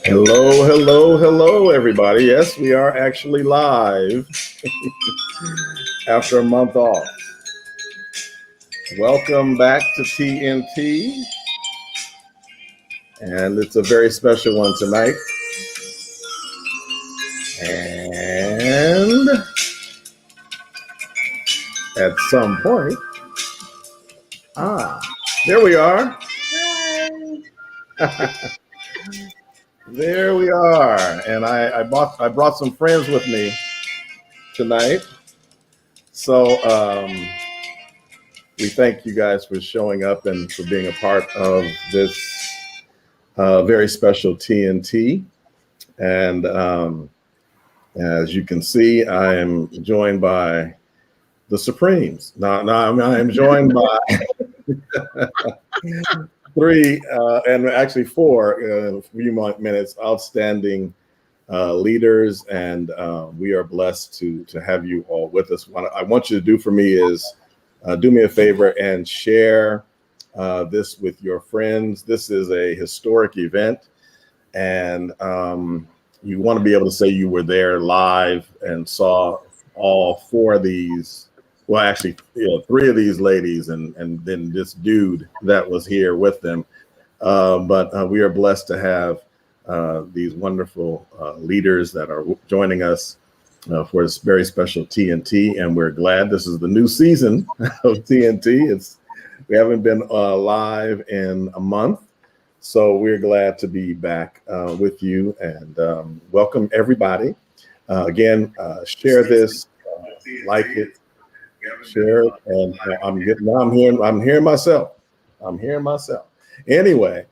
Hello, hello, hello, everybody. Yes, we are actually live after a month off. Welcome back to TNT. And it's a very special one tonight. And at some point, there we are. There we are. And I brought some friends with me tonight. So we thank you guys for showing up and for being a part of this very special TNT. And as you can see, I am joined by the Supremes. I am joined by three and actually four in a few minutes outstanding leaders, and we are blessed to have you all with us. What I want you to do for me is do me a favor and share this with your friends. This is a historic event, and you want to be able to say you were there live and saw all four of these. Well, actually, three of these ladies and then this dude that was here with them. But we are blessed to have these wonderful leaders that are joining us for this very special TNT. And we're glad this is the new season of TNT. We haven't been live in a month. So we're glad to be back with you, and welcome everybody. Again, share this, like it, share it, and I'm hearing myself. Anyway,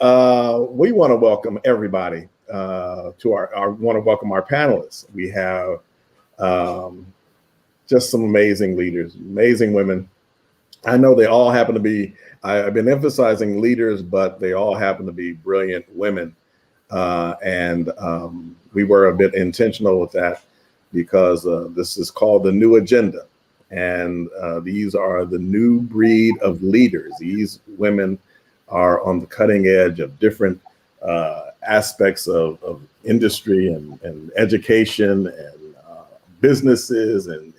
we want to welcome everybody to want to welcome our panelists. We have just some amazing leaders, amazing women. I know they all happen to be, I've been emphasizing leaders, but they all happen to be brilliant women. And we were a bit intentional with that because this is called the New Agenda. And these are the new breed of leaders. These women are on the cutting edge of different aspects of industry and education and businesses and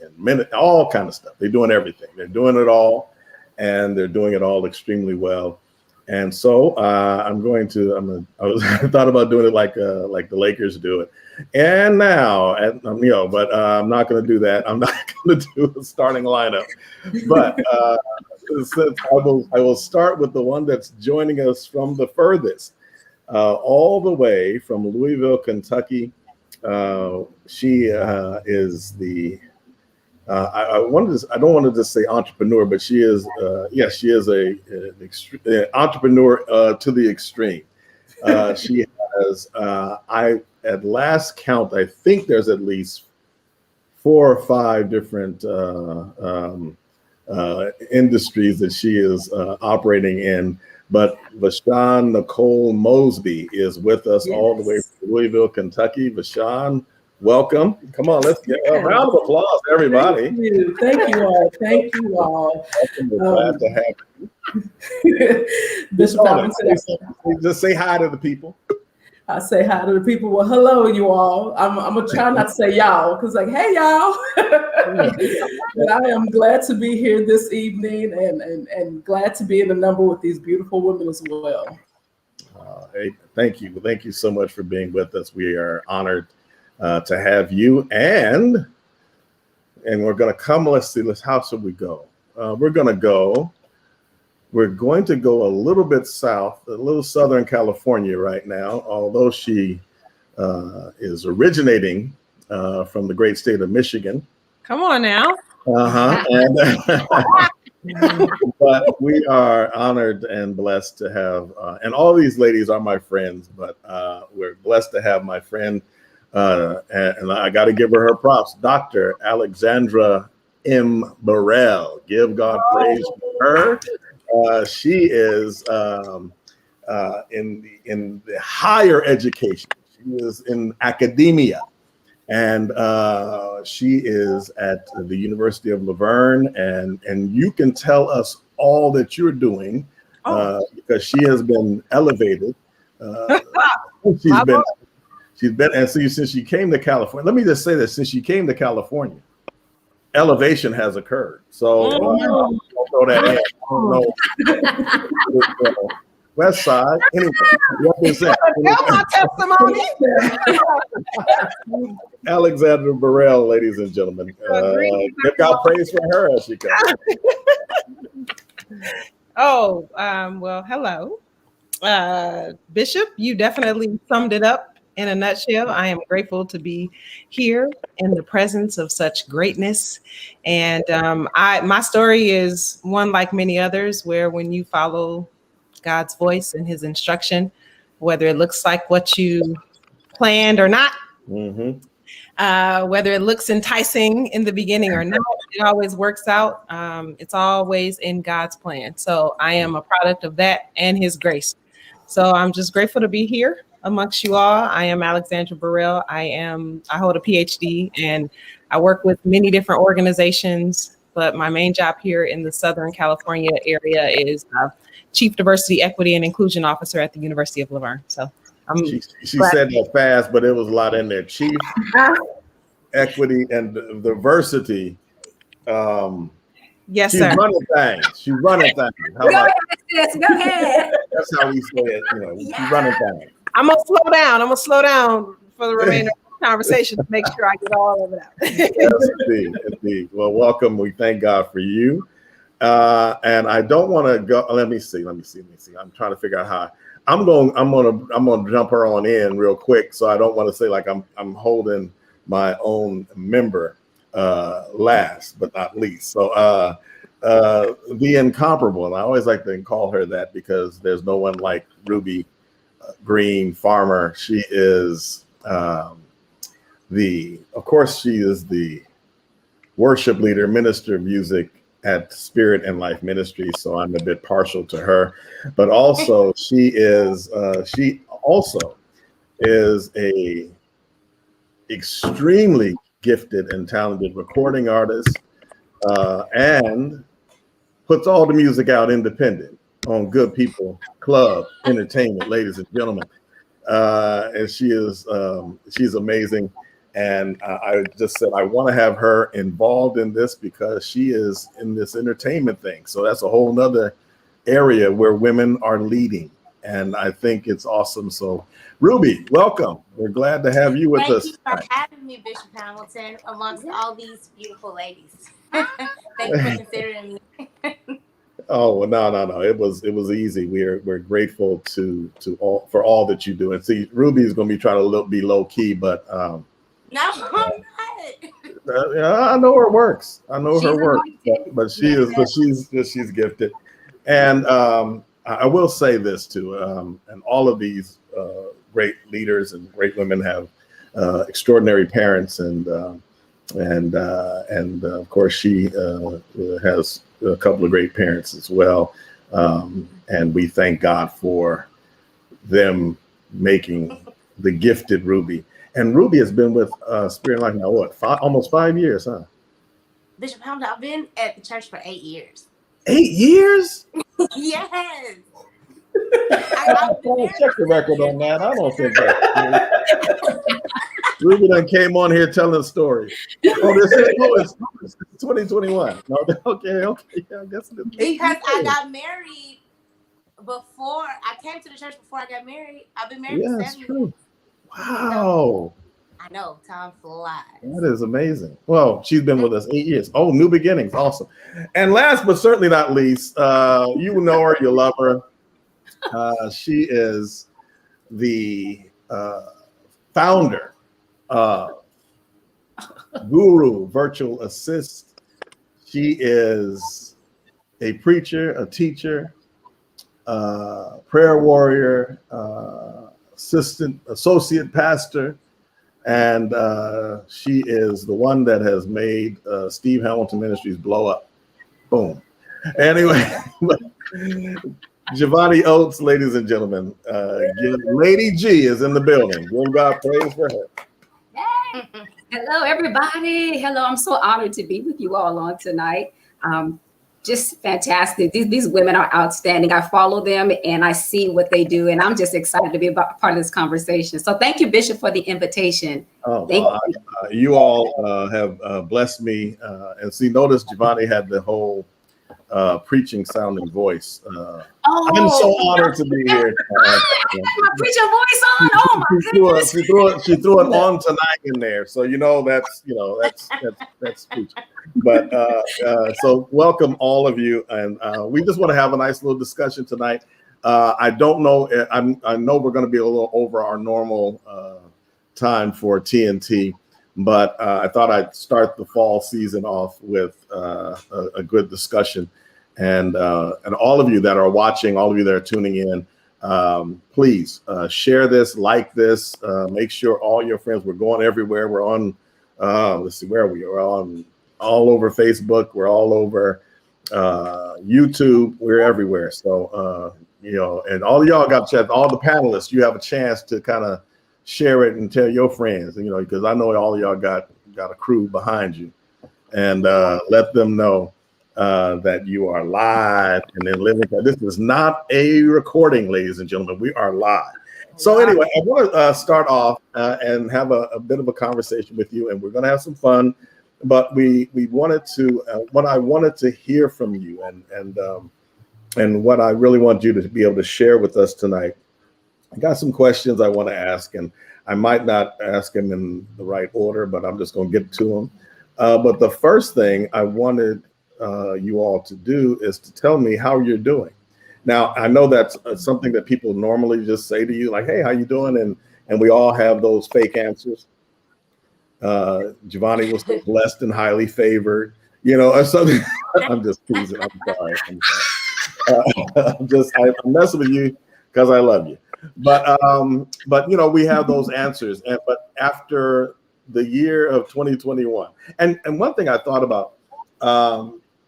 all kind of stuff. They're doing everything. They're doing it all, and they're doing it all extremely well. And so I thought about doing it like the Lakers do it. And now, but I'm not going to do that. I'm not going to do a starting lineup. But I will start with the one that's joining us from the furthest, all the way from Louisville, Kentucky. She is the I don't want to just say entrepreneur, but she is an entrepreneur to the extreme. She has at last count, I think there's at least 4 or 5 different industries that she is operating in. But Vaughn Nicole Mosby is with us all the way from Louisville, Kentucky. Vaughn, welcome. Come on, let's get a round of applause, everybody. Thank you all. Thank you all. Glad to have you. Bishop, just say hi to the people. I say hi to the people. Well, hello, you all. I'm gonna try not to say y'all, because hey, y'all. But I am glad to be here this evening, and glad to be in the number with these beautiful women as well. Hey, thank you. Thank you so much for being with us. We are honored to have you, and we're going to come. Let's see. How should we go? We're going to go a little bit south, a little Southern California right now. Although she is originating from the great state of Michigan. Come on now. But we are honored and blessed to have, and all these ladies are my friends. But we're blessed to have my friend. And I got to give her props, Dr. Alexandra M. Burrell. Give God praise for her. She is in the higher education. She is in academia, and she is at the University of Laverne. And you can tell us all that you're doing because she has been elevated She's been, and see, since she came to California, let me just say this: since she came to California, elevation has occurred. So I'll throw that in. I don't know. West Side, anyway. Represent. My testimony. Alexandra Burrell, ladies and gentlemen. Give God praise for her as she comes. Well, hello. Bishop, you definitely summed it up in a nutshell. I am grateful to be here in the presence of such greatness. And my story is one like many others, where when you follow God's voice and his instruction, whether it looks like what you planned or not, whether it looks enticing in the beginning or not, it always works out. It's always in God's plan. So I am a product of that and his grace. So I'm just grateful to be here amongst you all. I am Alexandra Burrell. I hold a PhD and I work with many different organizations, but my main job here in the Southern California area is Chief Diversity, Equity, and Inclusion Officer at the University of Laverne. So she said that fast, but it was a lot in there. Chief Equity and Diversity. Yes, she's sir. Running things. She's running things. Go ahead. That's how we say it. You know, she's running things. I'm gonna slow down for the remainder of the conversation to make sure I get all of it out. Yes, indeed. Well, welcome. We thank God for you. And I don't want to go. Let me see. I'm trying to figure out how. I'm gonna jump her on in real quick. So I don't want to say like I'm holding my own member last but not least. So the incomparable, and I always like to call her that because there's no one like Ruby Green Farmer. She is of course she is the worship leader, minister of music at Spirit and Life Ministries. So I'm a bit partial to her, but also she also is a extremely gifted and talented recording artist, and puts all the music out independent on Good People Club Entertainment, ladies and gentlemen. And she's amazing. And I just said, I want to have her involved in this because she is in this entertainment thing. So that's a whole nother area where women are leading. And I think it's awesome. So Ruby, welcome. We're glad to have you with us. Thank you for having me, Bishop Hamilton, amongst all these beautiful ladies. Thank you for considering me. Oh, no. It was easy. We're grateful for all that you do. And see, Ruby is going to be trying to be low key, but No, I'm I know her works. I know her work, but she's gifted. And I will say this too, and all of these great leaders and great women have extraordinary parents, and of course she has a couple of great parents as well, and we thank God for them making the gifted Ruby. And Ruby has been with Spirit Life now, almost 5 years, huh? Bishop Hamilton, I've been at the church for 8 years. 8 years? Yes. I don't check the record on that. I don't think that. Ruby done came on here telling a story. It's 2021. No, okay. Yeah, I guess it is. Because I got married before I came to the church before I got married. I've been married for 7 years. Wow. I know, time flies. That is amazing. Well, she's been with us 8 years. Oh, new beginnings. Awesome. And last but certainly not least, you know her, you love her. She is the founder of Guru Virtual Assist. She is a preacher, a teacher, prayer warrior, associate pastor, and she is the one that has made Steve Hamilton Ministries blow up. Boom. Anyway, Giovanni Oates, ladies and gentlemen, Lady G is in the building. Give God praise for her. Hey. Hello, everybody. Hello, I'm so honored to be with you all on tonight. Just fantastic. These women are outstanding. I follow them and I see what they do, and I'm just excited to be part of this conversation. So thank you, Bishop, for the invitation. Oh, well, you all have blessed me. And see, notice Giovanni had the whole preaching sounding voice. I'm so honored to be here. My preacher voice on. Oh my goodness. She threw an on tonight in there. So that's preaching. But so welcome all of you, and we just want to have a nice little discussion tonight. I don't know. I know we're going to be a little over our normal time for TNT, but I thought I'd start the fall season off with a good discussion. And all of you that are watching, all of you that are tuning in, please share this, like this, make sure all your friends. We're going everywhere. We're on. Let's see where we are on. All over Facebook. We're all over YouTube. We're everywhere. So and all of y'all got a chance. All the panelists, you have a chance to kind of share it and tell your friends. Because I know all of y'all got a crew behind you, and let them know that you are live and then living. This is not a recording, ladies and gentlemen. We are live. So anyway, I want to start off and have a bit of a conversation with you, and we're going to have some fun. But we wanted to what I wanted to hear from you, and what I really want you to be able to share with us tonight. I got some questions I want to ask, and I might not ask them in the right order, but I'm just going to get to them. But the first thing I wanted you all to do is to tell me how you're doing. Now, I know that's something that people normally just say to you, like, "Hey, how you doing?" And we all have those fake answers. Giovanni was so blessed and highly favored, or something. I'm just teasing. I'm sorry. I'm messing with you because I love you. But we have those answers. But after the year of 2021, and one thing I thought about,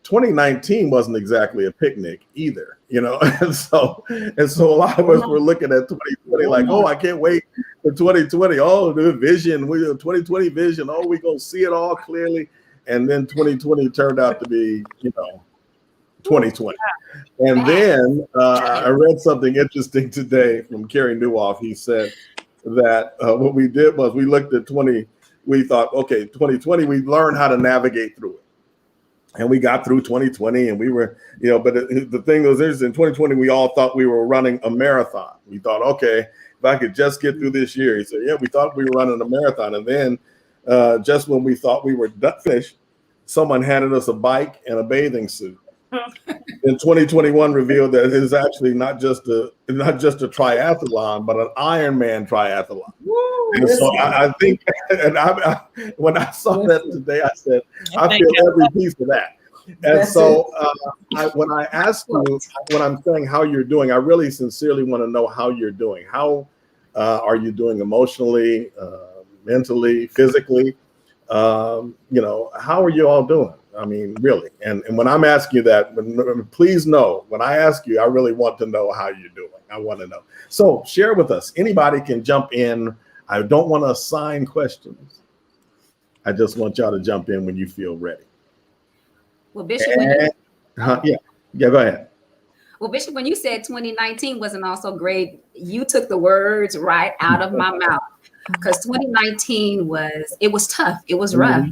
2019 wasn't exactly a picnic either, and so a lot of us were looking at 2020 like, oh, I can't wait for 2020. Oh, the vision, 2020 vision. Oh, we gonna see it all clearly, and then 2020 turned out to be, 2020. And then I read something interesting today from Kerry Newhoff. He said that what we did was we looked at 20. We thought, okay, 2020, we learned how to navigate through it. And we got through 2020 and we were, but the thing was, in 2020, we all thought we were running a marathon. We thought, okay, if I could just get through this year. He said, yeah, we thought we were running a marathon. And then just when we thought we were finished, someone handed us a bike and a bathing suit. In 2021 revealed that it is actually not just a triathlon, but an Ironman triathlon. And so I think, and when I saw that today, I said, I feel every piece of that. And so when I ask you, when I'm saying how you're doing, I really sincerely want to know how you're doing. How are you doing emotionally, mentally, physically? How are you all doing? I mean, really. And when I'm asking you that, please know, when I ask you, I really want to know how you're doing. I want to know. So share with us. Anybody can jump in. I don't want to assign questions. I just want y'all to jump in when you feel ready. Well, Bishop, go ahead. Well, Bishop, when you said 2019 wasn't also great, you took the words right out of my mouth, because 2019 was tough. It was rough.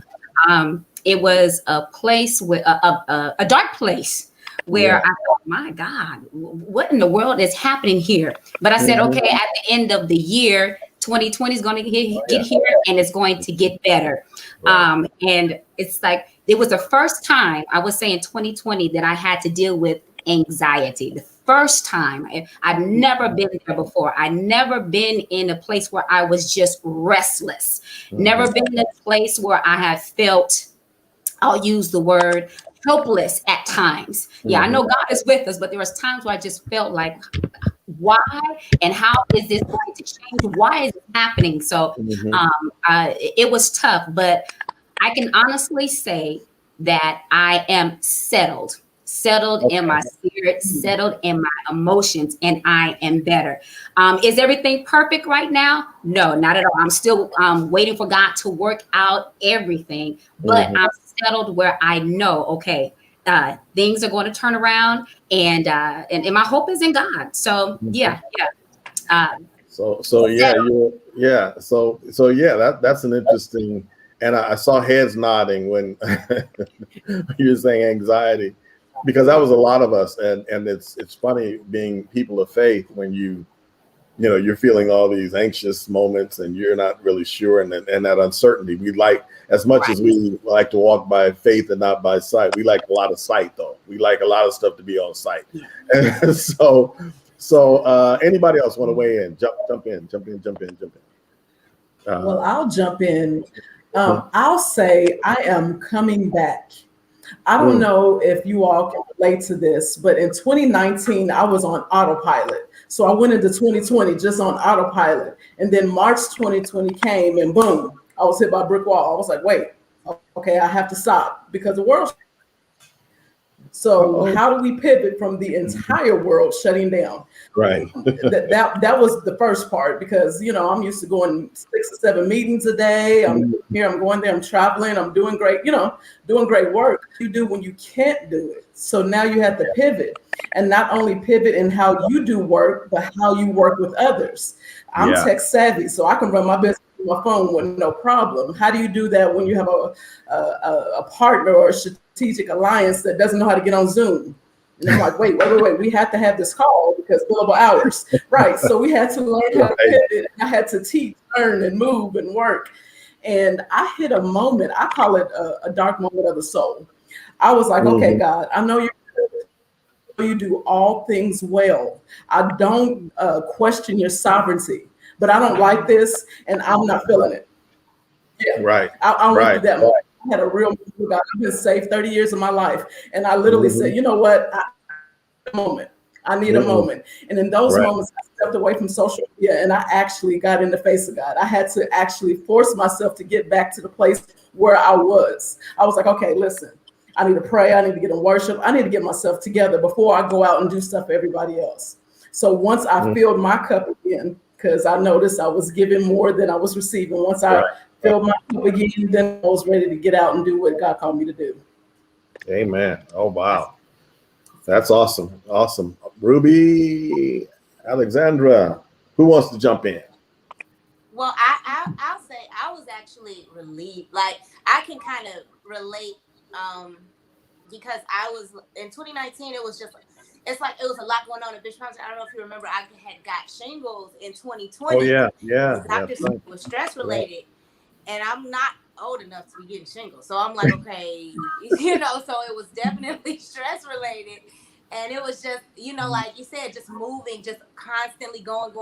It was a place with a dark place where I thought, my God, what in the world is happening here? But I said, okay, at the end of the year, 2020 is going to get here and it's going to get better. And it's like, it was the first time, I would say in 2020, that I had to deal with anxiety. The first time. I've never been there before. I've never been in a place where I was just restless. Never been in a place where I have felt, I'll use the word, helpless at times. I know God is with us, but there was times where I just felt like, why and how is this going to change? Why is it happening? So it was tough, but I can honestly say that I am settled in my spirit, settled in my emotions, and I am better. Is everything perfect right now? No, not at all. I'm still waiting for God to work out everything, but I'm settled where I know, okay, things are going to turn around, and my hope is in God. So yeah. So that's an interesting. And I saw heads nodding when you were saying anxiety, because that was a lot of us, and it's funny being people of faith when you're feeling all these anxious moments and you're not really sure, and that uncertainty. We like, as much as we like to walk by faith and not by sight, we like a lot of sight though. We like a lot of stuff to be on sight. And so anybody else want to weigh in? Jump in. Well, I'll jump in. I'll say I am coming back. I don't know if you all can relate to this, but in 2019, I was on autopilot. So I went into 2020 just on autopilot. And then March 2020 came and boom, I was hit by a brick wall. I was like, wait, okay, I have to stop because the world. So how do we pivot from the entire world shutting down? Right. that was the first part, because I'm used to going 6 or 7 meetings a day. I'm going there, I'm traveling, I'm doing great, doing great work. You do when you can't do it. So now you have to pivot, and not only pivot in how you do work, but how you work with others. I'm tech savvy, so I can run my business on my phone with no problem. How do you do that when you have a partner or a strategic alliance that doesn't know how to get on Zoom? And I'm like, wait, we have to have this call because billable hours. Right. So we had to learn how to pivot. I had to teach, learn, and move and work. And I hit a moment, I call it a dark moment of the soul. I was like, okay, God, I know you do all things well. I don't question your sovereignty, but I don't like this and I'm not feeling it. Yeah. Right. I went through that moment. I had a real God. I've been saved 30 years of my life. And I literally said, you know what? I need a moment. And in those moments, I stepped away from social media and I actually got in the face of God. I had to actually force myself to get back to the place where I was. I was like, okay, listen, I need to pray. I need to get in worship. I need to get myself together before I go out and do stuff for everybody else. So once I filled my cup again, because I noticed I was giving more than I was receiving. Once I filled my cup again, then I was ready to get out and do what God called me to do. Amen. Oh, wow. That's awesome. Awesome. Ruby, Alexandra, who wants to jump in? Well, I'll say I was actually relieved. Like, I can kind of relate because I was in 2019. It was a lot going on at Bishop Thompson. I don't know if you remember. I had got shingles in 2020. Oh yeah. The doctor said it was stress related, and I'm not old enough to be getting shingles. So I'm like, okay, so it was definitely stress related. And it was just, like you said, just moving, just constantly going.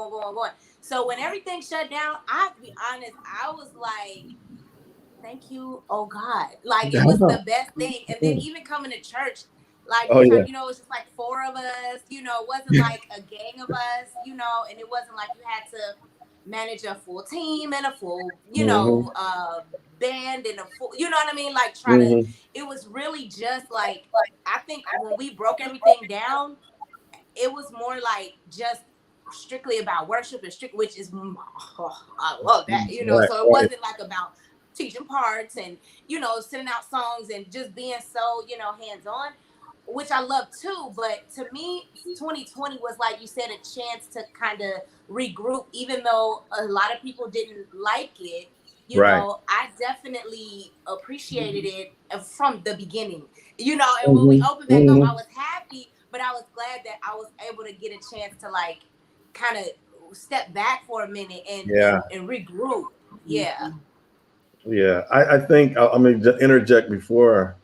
So when everything shut down, I have to be honest, I was like, thank you, oh God. Like, it was the best thing. And then even coming to church, like, it was just like 4 of us, it wasn't like a gang of us, and it wasn't like you had to manage a full team and a full, band and a full, you know what I mean? Like it was really just like, I think when we broke everything down, it was more like just strictly about worship and which is, I love that, so it wasn't like about teaching parts and, sending out songs and just being so, hands-on, which I love too. But to me, 2020 was, like you said, a chance to kind of regroup, even though a lot of people didn't like it. I definitely appreciated it from the beginning, and when we opened back up, I was happy, but I was glad that I was able to get a chance to like kind of step back for a minute and regroup. Yeah. I think I'm going to interject before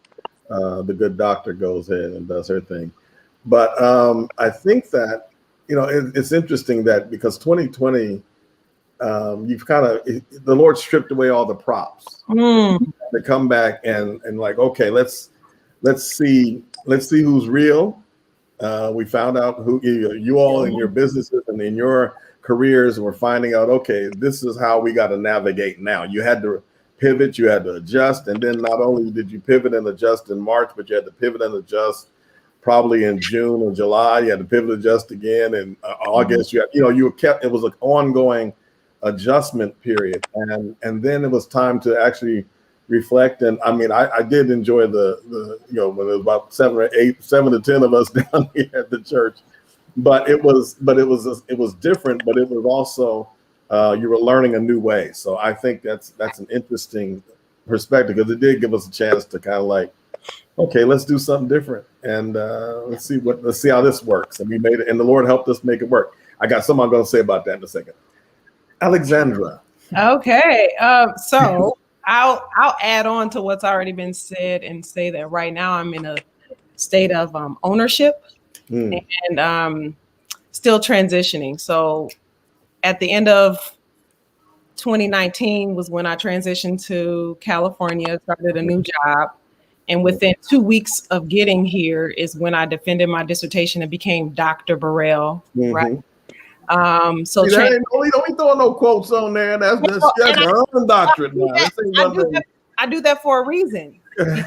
the good doctor goes ahead and does her thing. But I think that, it's interesting that because 2020, you've kind of, the Lord stripped away all the props to come back and like, okay, let's see who's real. We found out who you all in your businesses and in your careers were finding out, okay, this is how we got to navigate now. You had to pivot, you had to adjust. And then not only did you pivot and adjust in March, but you had to pivot and adjust probably in June or July. You had to pivot, adjust again in August. You were kept, it was an ongoing adjustment period. And then it was time to actually reflect. And I mean, I did enjoy the when there was about 7 to 10 of us down here at the church, but it was different, but it was also you were learning a new way. So I think that's an interesting perspective, because it did give us a chance to kind of like, okay, let's do something different, and let's see how this works. And we made it, and the Lord helped us make it work. I got something I'm going to say about that in a second. Alexandra. Okay, so I'll add on to what's already been said and say that right now I'm in a state of ownership and still transitioning. So at the end of 2019 was when I transitioned to California, started a new job. And within 2 weeks of getting here is when I defended my dissertation and became Dr. Burrell, right? So don't be throwing no quotes on there. That's your own doctorate now. I do that for a reason, because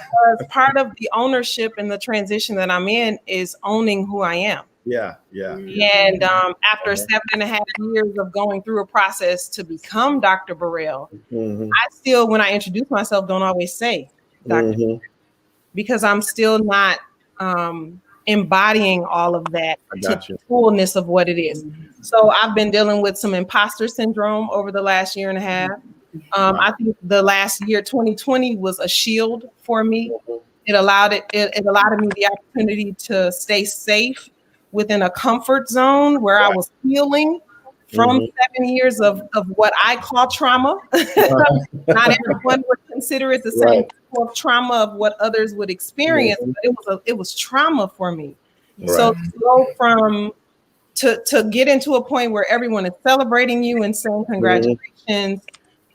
part of the ownership and the transition that I'm in is owning who I am. Yeah. And after 7.5 years of going through a process to become Dr. Burrell, I still, when I introduce myself, don't always say Dr. Burrell, because I'm still not embodying all of that to the fullness of what it is. So I've been dealing with some imposter syndrome over the last 1.5 years. I think the last year, 2020, was a shield for me. It allowed me the opportunity to stay safe within a comfort zone where I was healing from 7 years of what I call trauma. Not everyone would consider it the same type of trauma of what others would experience, but it was trauma for me. So to go from to get into a point where everyone is celebrating you and saying congratulations,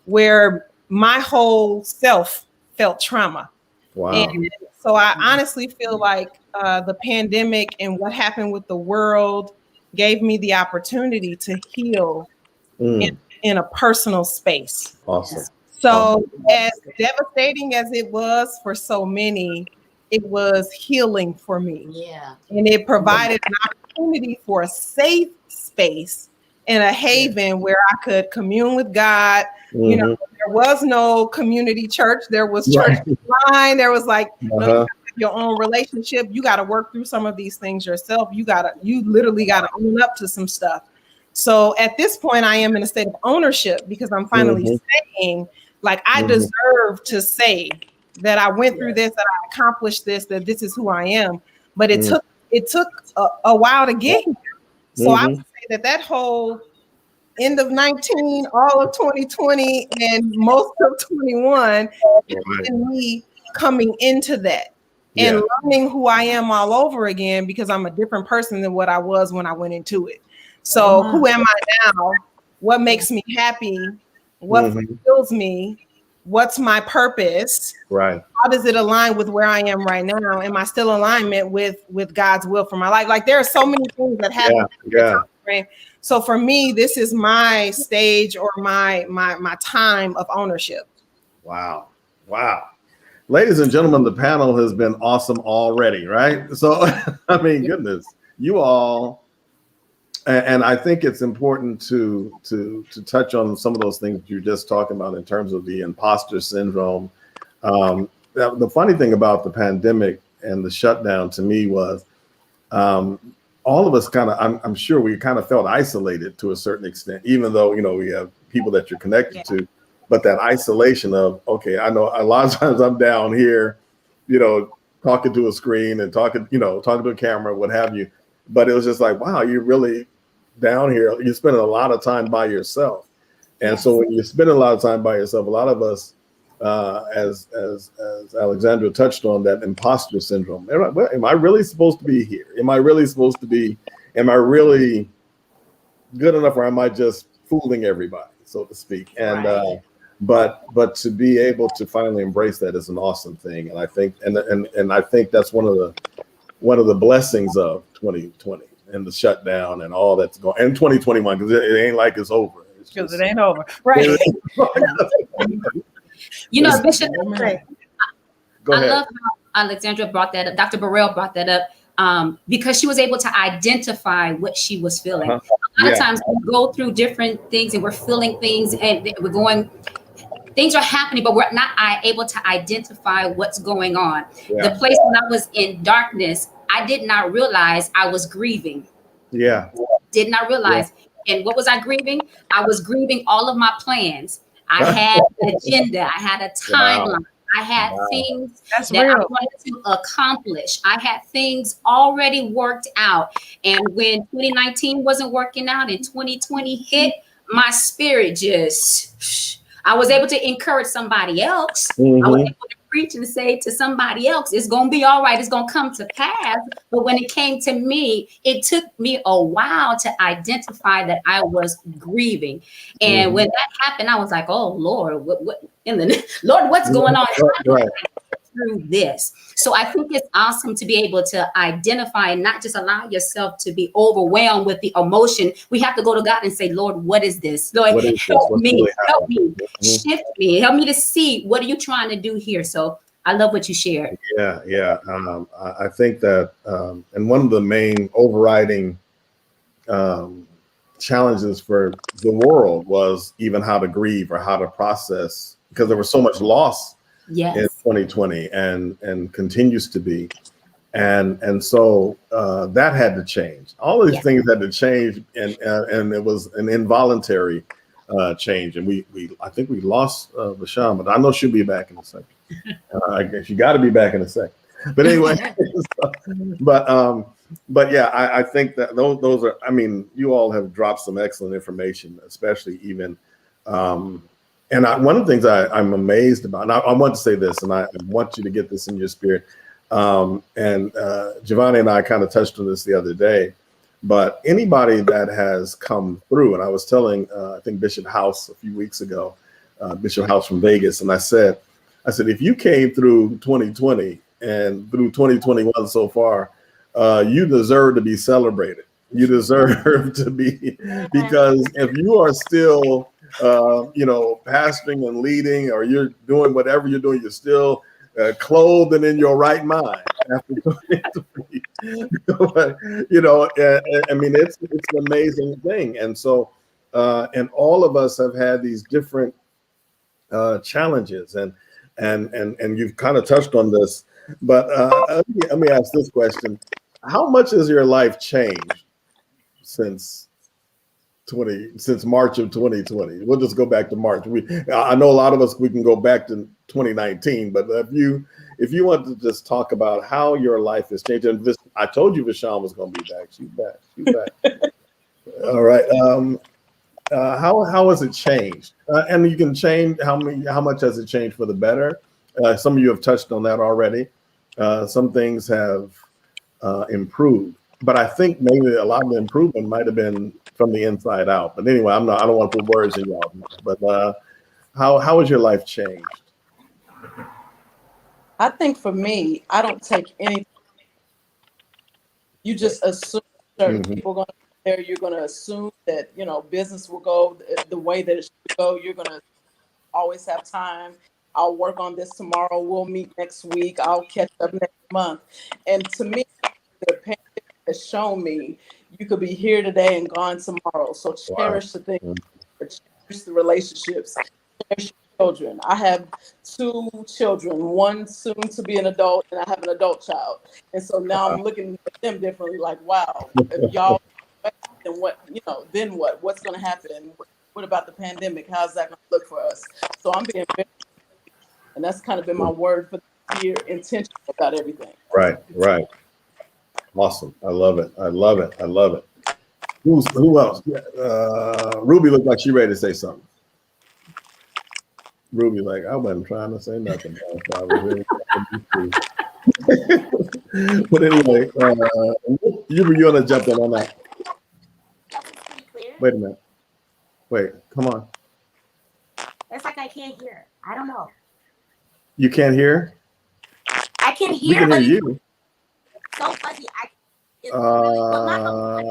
where my whole self felt trauma. Wow. And so I honestly feel like the pandemic and what happened with the world gave me the opportunity to heal in a personal space. Awesome. So as devastating as it was for so many, it was healing for me. Yeah. And it provided an opportunity for a safe space and a haven where I could commune with God. You know, there was no community church. There was church online. There was like, your own relationship. You got to work through some of these things yourself. You literally got to own up to some stuff. So at this point, I am in a state of ownership, because I'm finally saying, like, I deserve to say that I went through this, that I accomplished this, that this is who I am. But it took a while to get here. So I would say that whole end of 19, all of 2020, and most of 21, and me coming into that. And learning who I am all over again, because I'm a different person than what I was when I went into it. So who am I now? What makes me happy? What fulfills me? What's my purpose? Right. How does it align with where I am right now? Am I still in alignment with God's will for my life? Like, there are so many things that happen. So for me, this is my stage, or my time of ownership. Wow. Ladies and gentlemen, the panel has been awesome already, right? So, I mean, goodness, you all, and I think it's important to touch on some of those things you're just talking about in terms of the imposter syndrome. The funny thing about the pandemic and the shutdown to me was all of us kind of, I'm sure we kind of felt isolated to a certain extent, even though, we have people that you're connected to. But that isolation of, okay, I know a lot of times I'm down here, talking to a screen and talking to a camera, what have you. But it was just like, wow, you're really down here. You're spending a lot of time by yourself. And so when you're spending a lot of time by yourself, a lot of us, as Alexandra touched on, that imposter syndrome. Am I really supposed to be here? Am I really good enough, or am I just fooling everybody, so to speak? And but to be able to finally embrace that is an awesome thing. And I think and I think that's one of the blessings of 2020 and the shutdown and all that's going, and 2021, because it ain't like it's over. Because it ain't over. Right. Bishop, Go ahead. I love how Alexandra brought that up. Dr. Burrell brought that up because she was able to identify what she was feeling. A lot of times we go through different things and we're feeling things and we're going, things are happening, but we're not able to identify what's going on. Yeah. The place when I was in darkness, I did not realize I was grieving. Yeah. Did not realize. Yeah. And what was I grieving? I was grieving all of my plans. I had an agenda. I had a timeline. Wow. I had things that I wanted to accomplish. I had things already worked out. And when 2019 wasn't working out and 2020 hit, my spirit just, I was able to encourage somebody else. I was able to preach and say to somebody else, it's going to be all right. It's going to come to pass. But when it came to me, it took me a while to identify that I was grieving. And when that happened, I was like, oh, Lord, what in the Lord, what's going on? Through this. So I think it's awesome to be able to identify and not just allow yourself to be overwhelmed with the emotion. We have to go to God and say, Lord, what is this? Lord, help me, shift me, help me to see what are you trying to do here. So I love what you shared. Yeah. I think that, and one of the main overriding challenges for the world was even how to grieve or how to process, because there was so much loss in 2020 and continues to be. And so that had to change. All these things had to change, and it was an involuntary change. And I think we lost Vashon, but I know she'll be back in a second. I guess you got to be back in a second. But anyway, but yeah, I think that those are, I mean, you all have dropped some excellent information, especially even, and one of the things I'm amazed about, and I want to say this, and I want you to get this in your spirit. And Giovanni and I kind of touched on this the other day, but anybody that has come through, and I was telling, I think Bishop House a few weeks ago, Bishop House from Vegas, and I said, if you came through 2020 and through 2021 so far, you deserve to be celebrated. You deserve to be, because if you are still, pastoring and leading, or you're doing whatever you're doing, you're still clothed and in your right mind after 2023. I mean, it's an amazing thing. And so, and all of us have had these different challenges, and you've kind of touched on this, but let me ask this question. How much has your life changed since March of 2020? We'll just go back to March. I know a lot of us, we can go back to 2019, but if you want to just talk about how your life has changed, and I told you Vashon was going to be back. She's back. All right. How has it changed? And you can change how much has it changed for the better? Some of you have touched on that already. Some things have improved, but I think maybe a lot of the improvement might have been from the inside out. But anyway, I don't want to put words in y'all. But how has your life changed? I think for me, I don't take anything. You just assume certain people are going to be there. You're going to assume that, business will go the way that it should go. You're going to always have time. I'll work on this tomorrow. We'll meet next week. I'll catch up next month. And to me, the pandemic has shown me you could be here today and gone tomorrow. So cherish the things, cherish the relationships, cherish your children. I have 2 children, one soon to be an adult, and I have an adult child. And so now I'm looking at them differently, like, wow, if y'all, then what, then what? What's going to happen? What about the pandemic? How's that going to look for us? So I'm being very, and that's kind of been my word for the year, intentional about everything. Right. Awesome. I love it. Who else? Ruby looked like she ready to say something. Ruby, like, I wasn't trying to say nothing. I was really but anyway, you want to jump in on that? Wait a minute. Wait, come on. It's like I can't hear. I don't know. You can't hear? I can hear. We can hear you. So fuzzy. My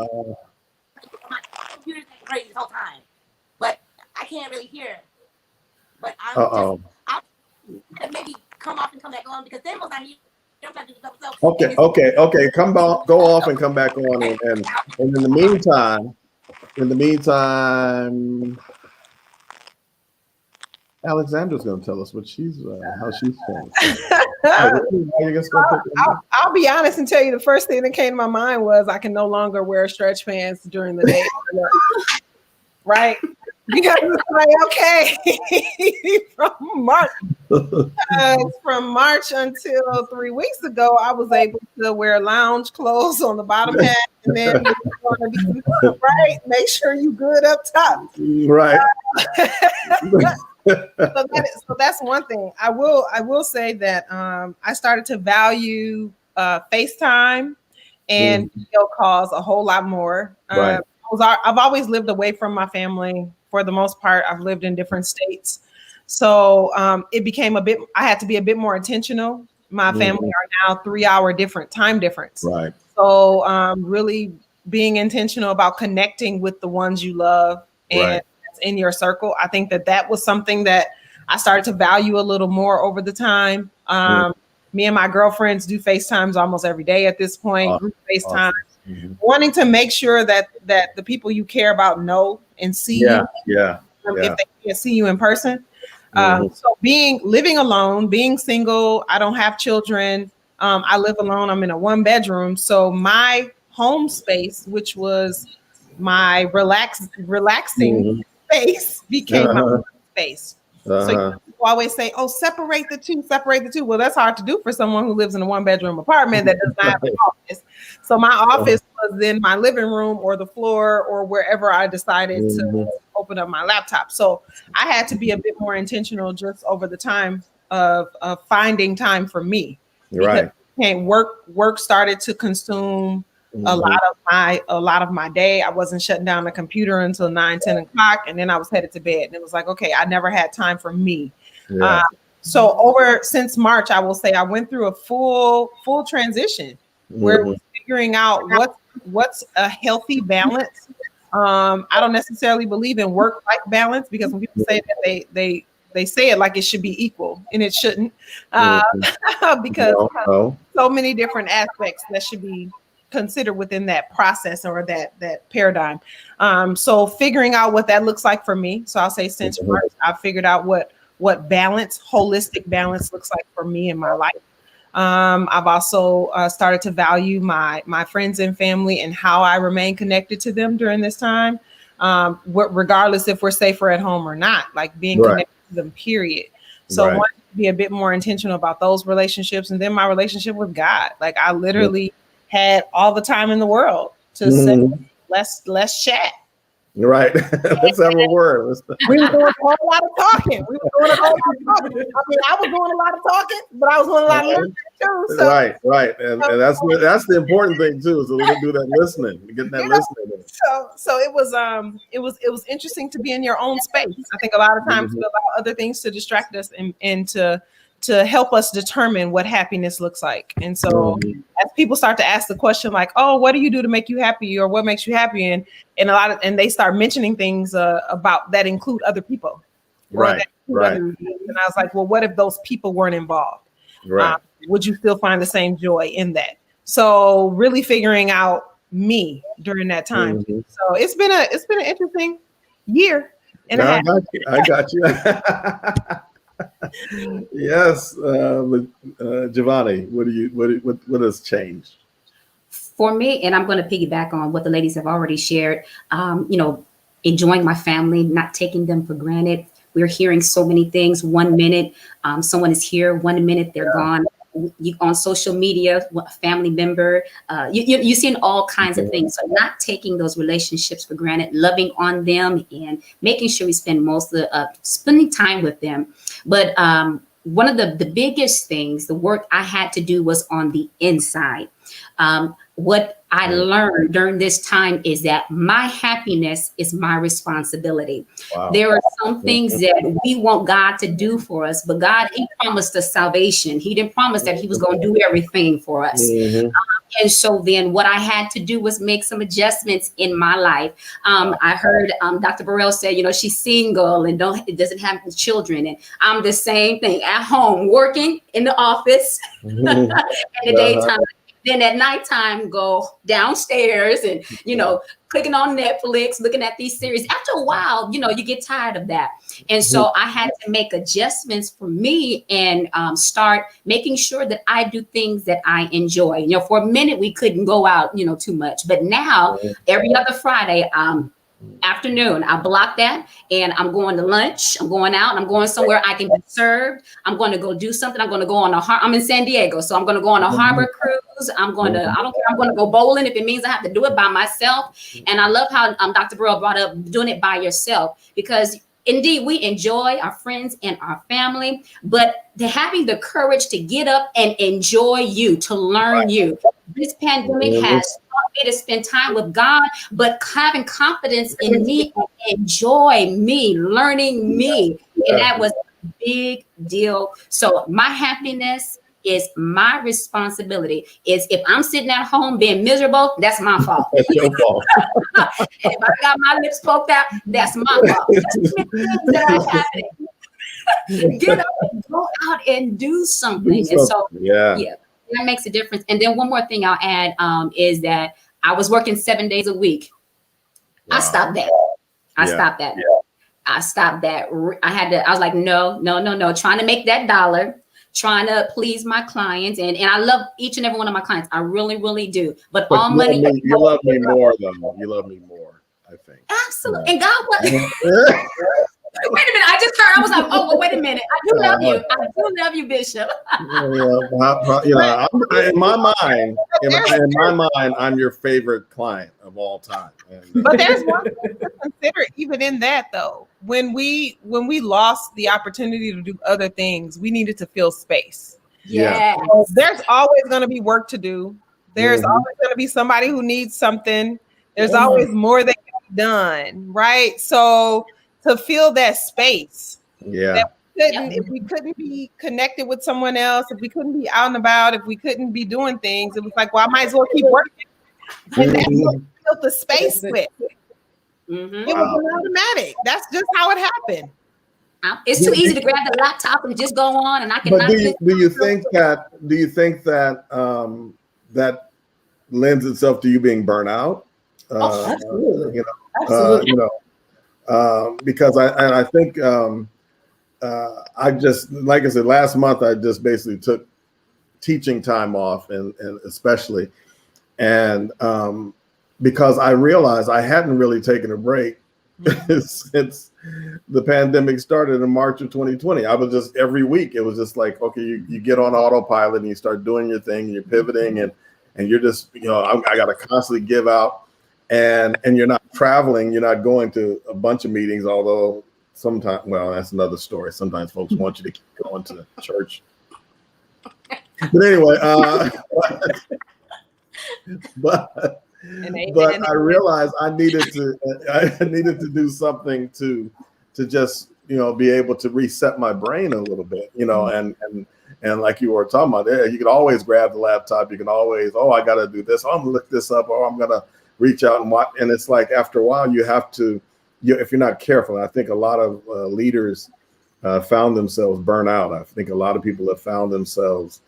computer's been crazy this whole time, but I can't really hear. But I'll maybe come off and come back on, because then most time you don't have to do something. Okay. Go off and come back on, and in the meantime, Alexandra's going to tell us what how she's feeling. I'll be honest and tell you the first thing that came to my mind was I can no longer wear stretch pants during the day. Right? Because it's like, okay, from March until 3 weeks ago, I was able to wear lounge clothes on the bottom half, and then right, make sure you good up top. Right. So that's one thing. I will say that I started to value FaceTime and video calls a whole lot more. Right. I've always lived away from my family for the most part. I've lived in different states. So it became I had to be a bit more intentional. My family are now 3 hour time difference. Right. So really being intentional about connecting with the ones you love and in your circle. I think that was something that I started to value a little more over the time. Me and my girlfriends do FaceTimes almost every day at this point, group FaceTime. Wanting to make sure that the people you care about know and see you if they can't see you in person. So living alone, being single, I don't have children. I live alone. I'm in a 1-bedroom. So my home space, which was my relaxing space, became my home space. So people always say, "Oh, separate the two." Well, that's hard to do for someone who lives in a 1-bedroom apartment that does not have an office. So my office was in my living room or the floor or wherever I decided to open up my laptop. So I had to be a bit more intentional just over the time of finding time for me. Right. Work started to consume a lot of my day. I wasn't shutting down the computer until 9-10 o'clock, and then I was headed to bed. And it was like, okay, I never had time for me. So since March, I will say I went through a full transition where we're figuring out what's a healthy balance. I don't necessarily believe in work-life balance, because when people say that they say it like it should be equal, and it shouldn't, because so many different aspects that should be considered within that process or that paradigm. So figuring out what that looks like for me. So I'll say since March, I've figured out what holistic balance looks like for me in my life. I've also started to value my friends and family and how I remain connected to them during this time, regardless if we're safer at home or not, like being connected to them, period. So I want to be a bit more intentional about those relationships. And then my relationship with God, like I literally had all the time in the world to say, let's chat. Right. Let's have a word. We were doing a whole lot of talking. I mean, I was doing a lot of talking, but I was doing a lot of listening too. So. Right. And that's the important thing too, is to do that listening, get that listening. So it was interesting to be in your own space. I think a lot of times we allow other things to distract us and to help us determine what happiness looks like. And so as people start to ask the question like, oh, what do you do to make you happy, or what makes you happy? And they start mentioning things about that include other people. Right. And I was like, well, what if those people weren't involved? Right. Would you still find the same joy in that? So really figuring out me during that time. So it's been an interesting year and a half. I got you. Yes, Giovanni, what has changed? For me, and I'm going to piggyback on what the ladies have already shared, enjoying my family, not taking them for granted. We're hearing so many things. 1 minute, someone is here. 1 minute, they're gone. You on social media, a family member, you're seeing all kinds of things. So not taking those relationships for granted, loving on them, and making sure we spend most of spending time with them. But one of the biggest things, the work I had to do was on the inside. What I learned during this time is that my happiness is my responsibility. Wow. There are some things that we want God to do for us, but God, He promised us salvation. He didn't promise that He was going to do everything for us. And so then what I had to do was make some adjustments in my life. I heard Dr. Burrell say, she's single and doesn't have children. And I'm the same thing, at home, working in the office in the daytime. Then at nighttime, go downstairs and, clicking on Netflix, looking at these series. After a while, you get tired of that. And so I had to make adjustments for me and start making sure that I do things that I enjoy. For a minute, we couldn't go out, too much. But now, every other Friday, afternoon, I block that and I'm going to lunch. I'm going out. I'm going somewhere I can be served. I'm going to go do something. I'm going to go on I'm in San Diego, so I'm going to go on a harbor cruise. I'm going to, I don't care. I'm going to go bowling if it means I have to do it by myself. And I love how Dr. Burrell brought up doing it by yourself, because indeed we enjoy our friends and our family, but having the courage to get up and enjoy you, to learn you. This pandemic has taught me to spend time with God, but having confidence in me and enjoy me, learning me. And that was a big deal. So my happiness is my responsibility. If I'm sitting at home being miserable, that's my fault. That's your fault. If I got my lips poked out, that's my fault. That are happening. Get up and go out and do something. And so, yeah, that makes a difference. And then one more thing I'll add is that I was working 7 days a week. Wow. I stopped that. I stopped that. I was like, no. Trying to make that dollar, trying to please my clients. And I love each and every one of my clients. I really, really do. But all money. You love me more, though. You love me more, I think. Absolutely. And God, what? Wait a minute. I just heard. I was like, oh, well, wait a minute. I do love you. I do love you, Bishop. In my mind, I'm your favorite client of all time. But there's one thing to consider, even in that, though. When we lost the opportunity to do other things, we needed to fill space. Yeah. So there's always going to be work to do. There's always going to be somebody who needs something. There's always more that can be done, right? So to fill that space. Yeah. If we couldn't be connected with someone else, if we couldn't be out and about, if we couldn't be doing things, it was like, well, I might as well keep working. And that's what we filled the space with. It was automatic. That's just how it happened. It's too easy to grab the laptop and just go on, and I can. But do you think that that lends itself to you being burnt out? Absolutely. Absolutely. Because I think I just, like I said, last month I just basically took teaching time off, and especially, and because I realized I hadn't really taken a break since the pandemic started in March of 2020. I was just, every week it was just like, okay, you get on autopilot and you start doing your thing, and you're pivoting, and you're just, I got to constantly give out. And you're not traveling, you're not going to a bunch of meetings, although sometimes, well, that's another story. Sometimes folks want you to keep going to church. But anyway, but I realized I needed to do something to just, be able to reset my brain a little bit, and like you were talking about, you can always grab the laptop. You can always, I got to do this. I'm gonna look this up, or I'm gonna reach out and watch. And it's like, after a while, you have to, if you're not careful, and I think a lot of leaders found themselves burnt out. I think a lot of people have found themselves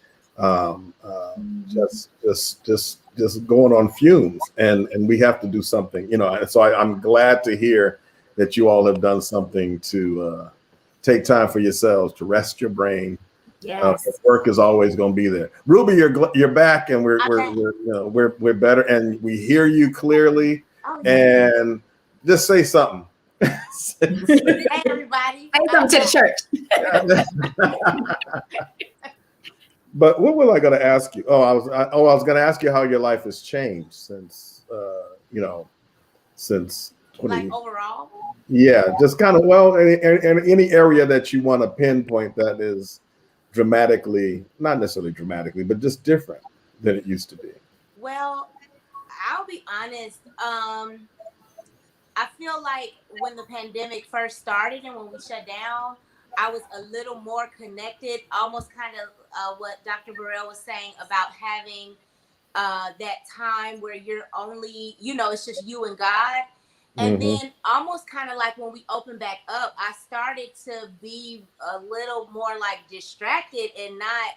just going on fumes, and we have to do something, So I'm glad to hear that you all have done something to take time for yourselves, to rest your brain. Yes. Work is always going to be there. Ruby, you're back, and we're better, and we hear you clearly. And just say something. Hey, everybody. Say something to the church. But what was I going to ask you? I was going to ask you how your life has changed since since 20. Like overall. Yeah, just kind of any area that you want to pinpoint that is dramatically, not necessarily dramatically, but just different than it used to be. Well, I'll be honest. I feel like when the pandemic first started and when we shut down, I was a little more connected, almost kind of what Dr. Burrell was saying about having that time where you're only, it's just you and God. And then almost kind of like when we opened back up, I started to be a little more like distracted and not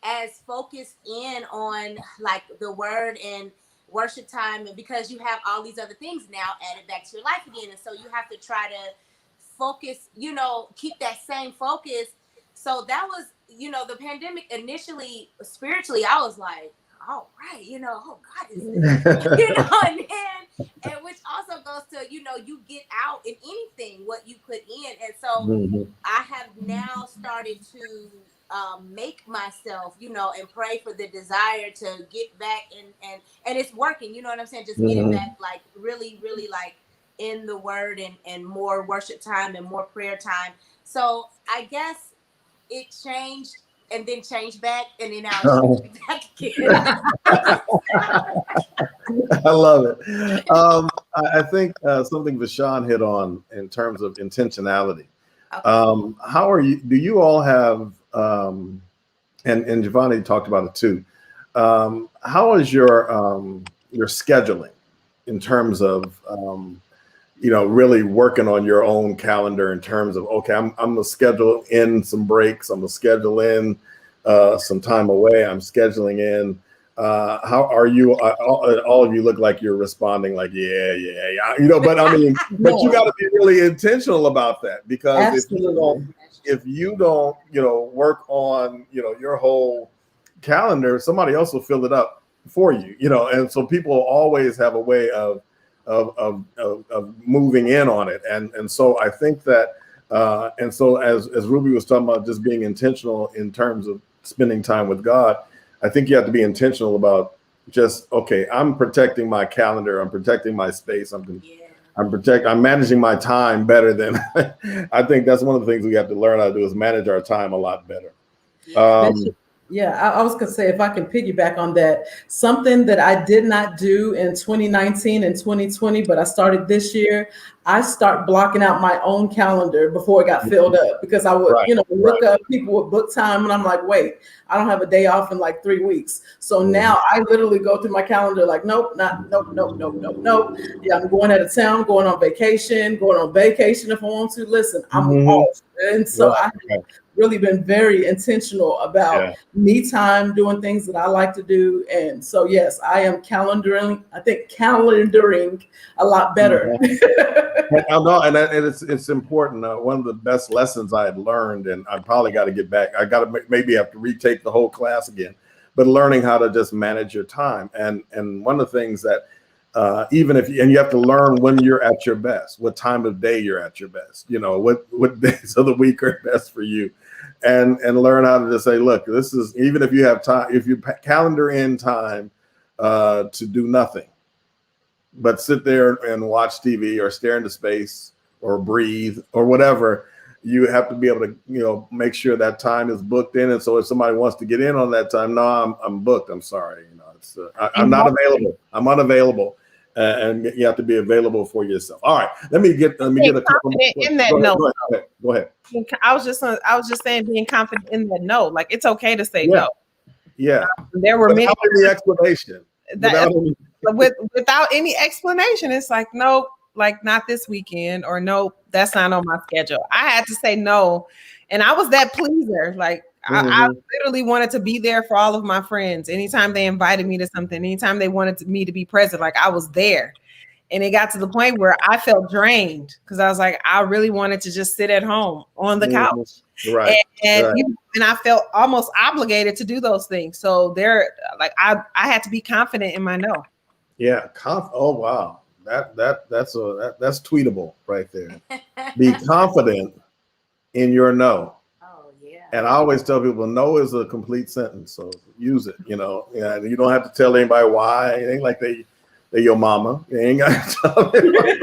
as focused in on like the word and worship time, and because you have all these other things now added back to your life again, and so you have to try to focus, keep that same focus. So that was, the pandemic initially, spiritually, I was like, all right, oh God is and which also goes to, you get out in anything what you put in. And so I have now started to make myself, and pray for the desire to get back and it's working, you know what I'm saying? Just getting back like really, really like in the word and more worship time and more prayer time. So I guess it changed and then changed back and then now it's back again. I love it. I think something Vaughn hit on in terms of intentionality. Okay. How are you? Do you all have, and Giovanni talked about it too. How is your scheduling in terms of, really working on your own calendar in terms of, okay, I'm gonna schedule in some breaks. I'm gonna schedule in some time away. I'm scheduling in. How are you? All of you look like you're responding like, yeah. But I mean, but you got to be really intentional about that, because if you don't, work on, your whole calendar, somebody else will fill it up for you, and so people always have a way of moving in on it. And so I think that, and so as Ruby was talking about just being intentional in terms of spending time with God, I think you have to be intentional about just, okay, I'm protecting my calendar. I'm protecting my space. I'm managing my time better than, I think that's one of the things we have to learn how to do, is manage our time a lot better. I was going to say, if I can piggyback on that, something that I did not do in 2019 and 2020, but I started this year, I start blocking out my own calendar before it got filled up, because I would, look up people with book time, and I'm like, wait, I don't have a day off in like 3 weeks. So now I literally go through my calendar like, nope. Yeah, I'm going out of town, going on vacation if I want to. Listen, I'm off. And so I have really been very intentional about me time, doing things that I like to do. And so, yes, I am calendaring a lot better. And it's important. One of the best lessons I had learned, and I probably got to get back. I got to maybe have to retake the whole class again, but learning how to just manage your time. And one of the things that even if you have to learn when you're at your best, what time of day you're at your best, what days of the week are best for you, and learn how to just say, look, this is, even if you have time, if you calendar in time to do nothing but sit there and watch TV or stare into space or breathe or whatever, you have to be able to, make sure that time is booked in. And so if somebody wants to get in on that time, no, I'm booked. I'm sorry. It's I'm not available. I'm unavailable. And you have to be available for yourself. All right. Let me get a couple in that no. Go ahead. I was just saying, being confident in that no. Like, it's okay to say no. Yeah. There were many explanation. Without any explanation, it's like, no, like not this weekend, or no, that's not on my schedule. I had to say no, and I was that pleaser. Like I literally wanted to be there for all of my friends. Anytime they invited me to something, anytime they wanted me to be present, like I was there. And it got to the point where I felt drained, because I was like, I really wanted to just sit at home on the couch. Right. And I felt almost obligated to do those things. So I had to be confident in my no. Yeah. Oh, wow. That's tweetable right there. Be confident in your no. Oh, yeah. And I always tell people, no is a complete sentence. So use it, you don't have to tell anybody why. It ain't like they're your mama. You ain't got to tell anybody.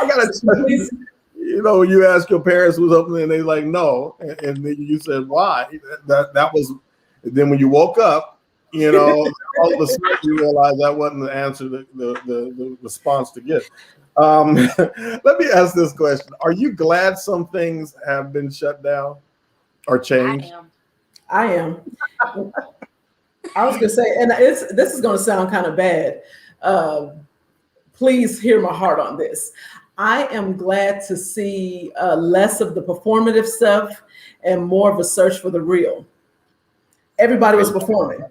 I got to tell you, you ask your parents who's up there and they like, no. And then you said, why? That was, then when you woke up, all of a sudden you realize that wasn't the answer, the response to get. Let me ask this question. Are you glad some things have been shut down or changed? I am. I was gonna say, and this is gonna sound kind of bad. Please hear my heart on this. I am glad to see less of the performative stuff and more of a search for the real. everybody was performing.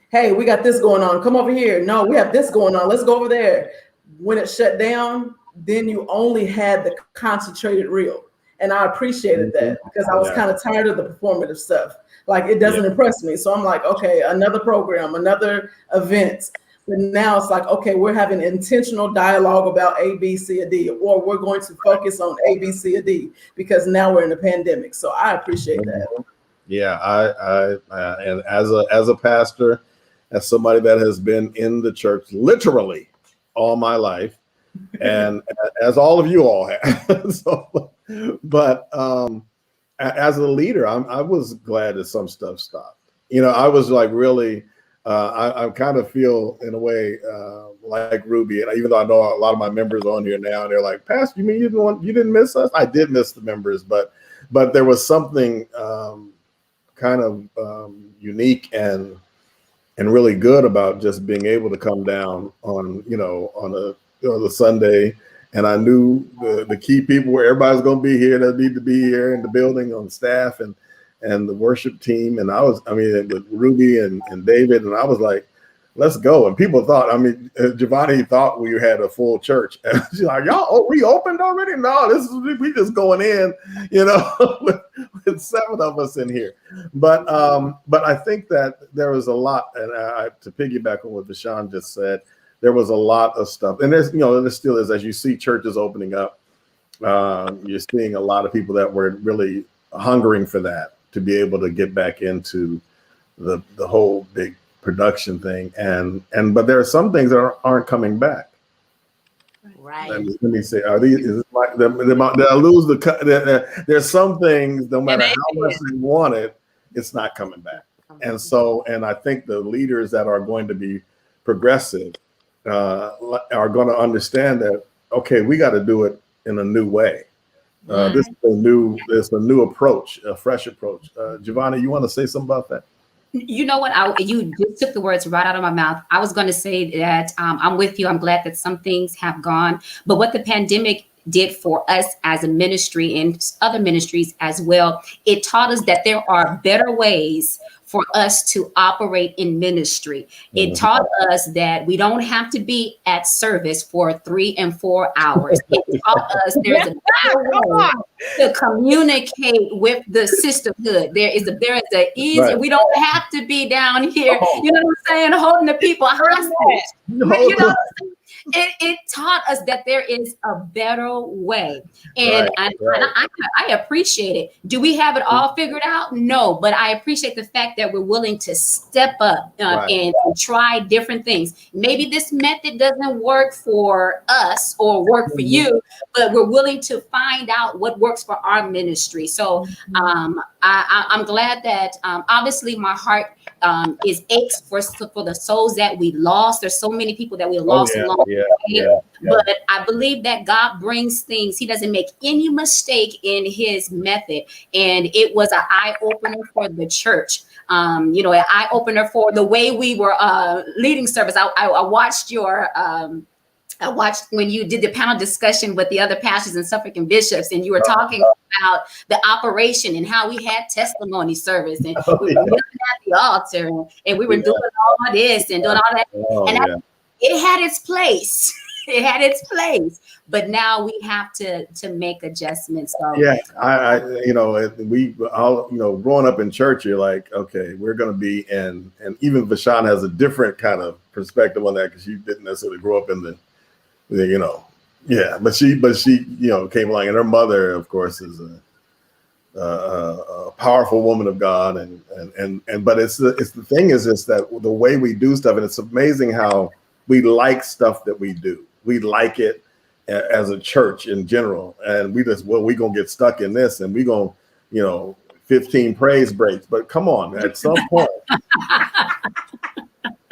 Hey, we got this going on. Come over here. No, we have this going on. Let's go over there. When it shut down, then you only had the concentrated reel. And I appreciated that because I was kind of tired of the performative stuff. Like, it doesn't impress me. So I'm like, okay, another program, another event. But now it's like, okay, we're having intentional dialogue about A, B, C, or D, or we're going to focus on A, B, C, or D because now we're in a pandemic. So I appreciate that. Yeah, I and as a pastor, as somebody that has been in the church literally all my life, and as all of you all have. So, but as a leader, I was glad that some stuff stopped. You know, I was like really. I kind of feel in a way like Ruby, and even though I know a lot of my members on here now, they're like, "Pastor, you mean you didn't miss us?" I did miss the members, but there was something kind of unique and really good about just being able to come down on a Sunday, and I knew the key people where everybody's going to be here that need to be here in the building on staff and the worship team. And with Ruby and David, and I was like, let's go. And people thought, Giovanni thought we had a full church. And she's like, y'all, we opened already? No, we just going in, with 7 of us in here. But I think that there was a lot, and to piggyback on what Deshaun just said, there was a lot of stuff. And there still is, as you see churches opening up, you're seeing a lot of people that were really hungering for that, to be able to get back into the whole big production thing, but there are some things that aren't coming back. Right. Let me say, did I lose there's some things, no matter how much they want it, it's not coming back. And I think the leaders that are going to be progressive are going to understand that, okay, we got to do it in a new way. This is a new approach, a fresh approach. Giovanni, you want to say something about that? You know what? You just took the words right out of my mouth. I was going to say that I'm with you. I'm glad that some things have gone. But what the pandemic did for us as a ministry and other ministries as well, it taught us that there are better ways for us to operate in ministry. It taught us that we don't have to be at service for 3 and 4 hours. It taught us there's a better way to communicate with the sisterhood. There is easy. Right. We don't have to be down here, you know what I'm saying, holding the people hostage. It taught us that there is a better way. And I appreciate it. Do we have it all figured out? No, but I appreciate the fact that we're willing to step up and try different things. Maybe this method doesn't work for us or work for you, but we're willing to find out what works for our ministry. So I'm glad that obviously my heart is aches for the souls that we lost. There's so many people that we lost along the way. But I believe that God brings things. He doesn't make any mistake in his method. And it was an eye-opener for the church. An eye-opener for the way we were leading service. I watched I watched when you did the panel discussion with the other pastors and Suffolk and bishops, and you were talking about the operation and how we had testimony service, and we were kneeling at the altar, and we were doing all this and doing all that. It had its place. It had its place, but now we have to make adjustments. So we all, growing up in church, you're like, okay, we're going to be in, and even Vaughn has a different kind of perspective on that because you didn't necessarily grow up in but she came along, and her mother, of course, is a powerful woman of God, but it's the thing is that the way we do stuff, and it's amazing how we like stuff that we do. We like it as a church in general, and we gonna get stuck in this, and we gonna 15 praise breaks. But come on, at some point.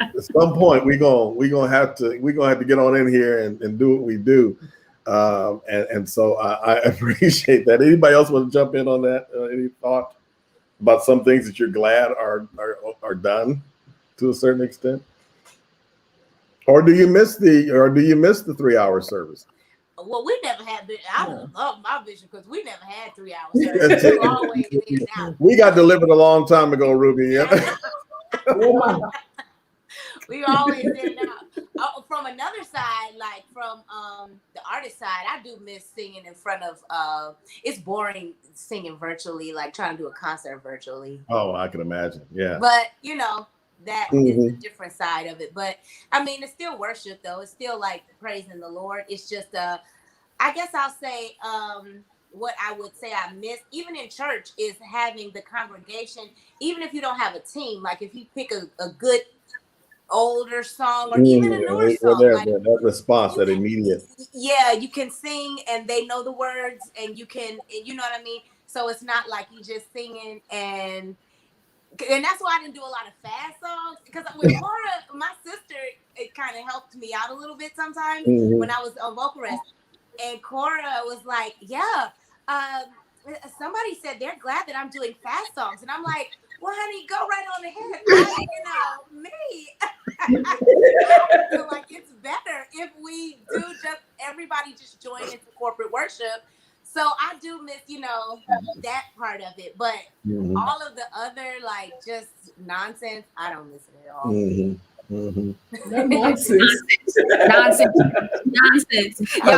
At some point, we're gonna have to get on in here and do what we do, and so I appreciate that. Anybody else want to jump in on that? Any thought about some things that you're glad are done to a certain extent, or do you miss the 3-hour service? Well, we never had. I love my vision because we never had 3 hours service. Always in and out. We got delivered a long time ago, Ruby. We always in and out. From another side, like from the artist side, I do miss singing in front of. It's boring singing virtually, like trying to do a concert virtually. Oh, I can imagine. Yeah. But that is a different side of it. But I mean, it's still worship though. It's still like praising the Lord. It's just I guess I'll say what I would say I miss, even in church, is having the congregation, even if you don't have a team, like if you pick a good older song or even a newer song, like, that response, that immediate. Yeah, you can sing and they know the words and you can, and you know what I mean? So it's not like you just singing and that's why I didn't do a lot of fast songs, because with Cora, my sister, it kind of helped me out a little bit sometimes when I was on vocal rest. And Cora was like, yeah, somebody said they're glad that I'm doing fast songs. And I'm like, well, honey, go right on ahead. Me. I feel like it's better if we do just everybody just join into corporate worship. So I do miss, that part of it. But all of the other, like, just nonsense, I don't miss it at all. Nonsense. I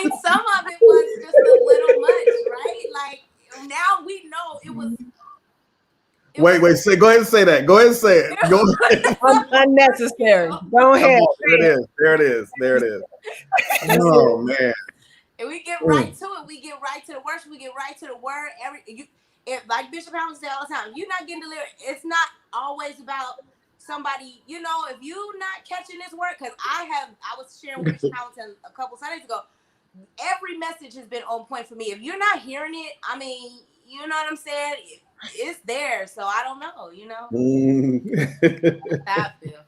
mean, some of it was just a little much, right? Like, now we know it was. Wait, go ahead and say that. Go ahead and say it. Go ahead. Unnecessary. Go ahead. There it is. Oh man. And we get right to it. We get right to the worship. We get right to the word. Like Bishop Hamilton said all the time, you're not getting delivered. It's not always about somebody, if you're not catching this word, because I was sharing with Bishop Hamilton a couple Sundays ago. Every message has been on point for me. If you're not hearing it, I mean, you know what I'm saying? It's there. So I don't know, I feel.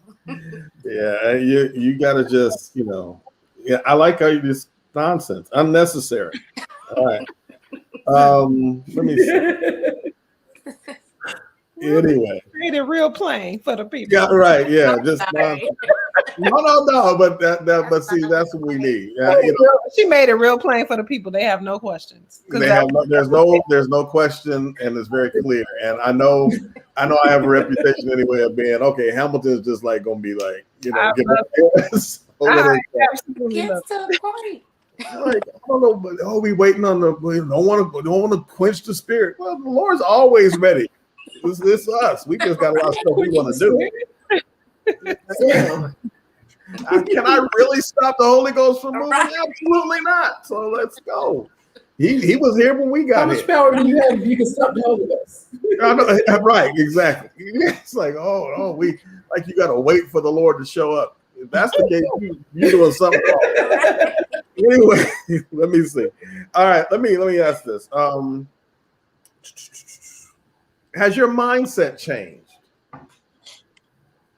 Yeah, you gotta just, I like how you just nonsense, unnecessary. All right. Let me see. Anyway, made it real plain for the people. Yeah, right. Yeah, just no. But see, that's what we need. She made it real plain for the people. They have no questions. There's no question, and it's very clear. And I know I have a reputation anyway of being Hamilton's just like gonna be like, Get to the point. Like, I don't know, but we waiting on we don't want to quench the spirit. Well, the Lord's always ready. It's us. We just got a lot of stuff we want to do. Can I really stop the Holy Ghost from moving? Right. Absolutely not. So let's go. He was here when we got here. How much power do you have if you can stop the Holy Ghost? Right, exactly. It's like, we like you got to wait for the Lord to show up. If that's the case, you're doing something wrong. Anyway, let me see. All right, let me ask this. Has your mindset changed?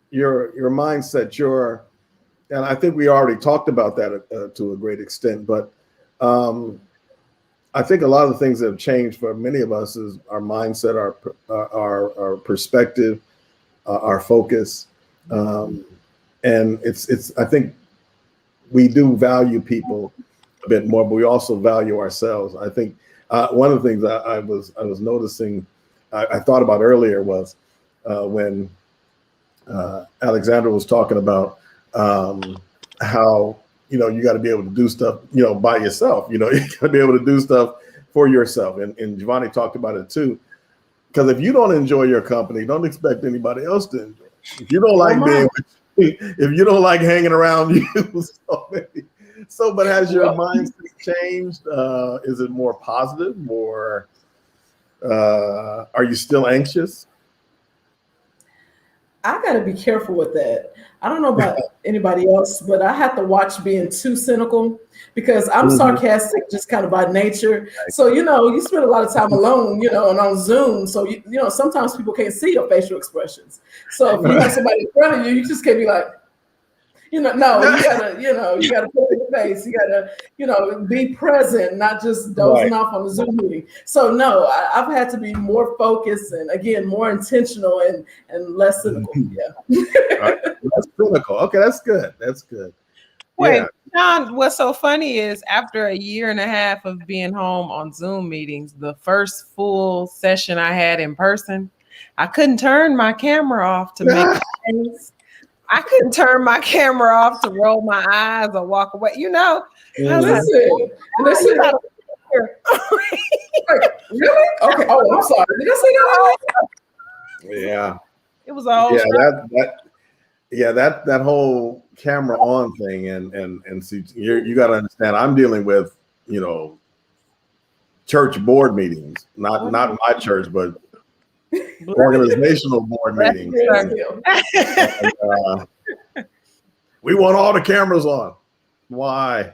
Your mindset, and I think we already talked about that to a great extent, but I think a lot of the things that have changed for many of us is our mindset, our perspective, our focus, and it's. I think we do value people a bit more, but we also value ourselves. I think one of the things that I was noticing. I thought about earlier was when Alexandra was talking about how you got to be able to do stuff by yourself. You got to be able to do stuff for yourself, and Giovanni talked about it too. Because if you don't enjoy your company, don't expect anybody else to enjoy. If you don't like if you don't like hanging around you, but has your mindset changed? Is it more positive, more? Are you still anxious? I got to be careful with that. I don't know about anybody else, but I have to watch being too cynical because I'm sarcastic just kind of by nature. So, you spend a lot of time alone, and on Zoom. So, sometimes people can't see your facial expressions. So if you have somebody in front of you, you just can't be like, no, you gotta put it in your face. You gotta, be present, not just dozing off on the Zoom meeting. So no, I've had to be more focused and again, more intentional and less cynical. Yeah. That's cynical. Okay, that's good. That's good. Wait, Yeah. John, what's so funny is after a year and a half of being home on Zoom meetings, the first full session I had in person, I couldn't turn my camera off to make things. I couldn't turn my camera off to roll my eyes or walk away. I was like, Listen. Really? Okay. Oh, I'm sorry. Did I say that? Yeah. It was a whole that whole camera on thing and see, you got to understand, I'm dealing with, church board meetings, not my church, but organizational board meetings. And, we want all the cameras on. Why?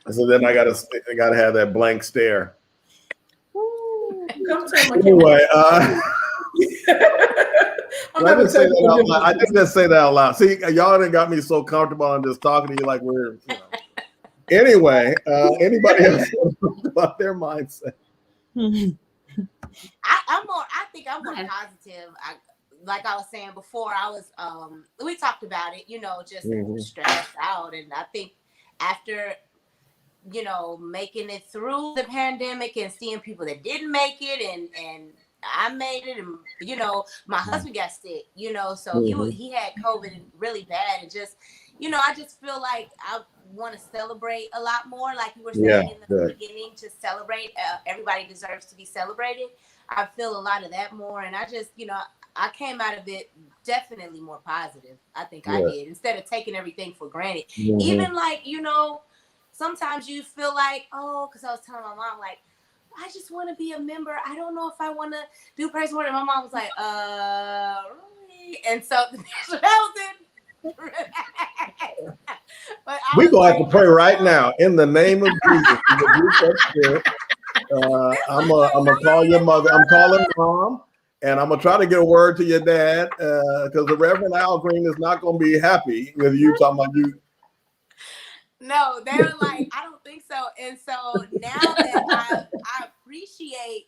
So then I gotta have that blank stare. Anyway, I didn't say that out loud. See, y'all done got me so comfortable on just talking to you like we're. Anyway, anybody else about their mindset? I think I'm more positive. Like I was saying before, we talked about it, just stressed out. And I think after, making it through the pandemic and seeing people that didn't make it and I made it, and, my husband got sick, so he had COVID really bad. And just, I just feel like I want to celebrate a lot more. Like you were saying in the beginning, to celebrate. Everybody deserves to be celebrated. I feel a lot of that more. And I just, I came out of it definitely more positive. I think I did, instead of taking everything for granted. Even like, sometimes you feel like, because I was telling my mom, like, I just want to be a member. I don't know if I want to do praise and worship. And my mom was like, really? And so we're going to have to pray right now in the name of Jesus. I'm gonna call your mother. I'm calling mom, and I'm gonna try to get a word to your dad because the Reverend Al Green is not gonna be happy with you talking about you. No, they're like, I don't think so. And so now that I appreciate,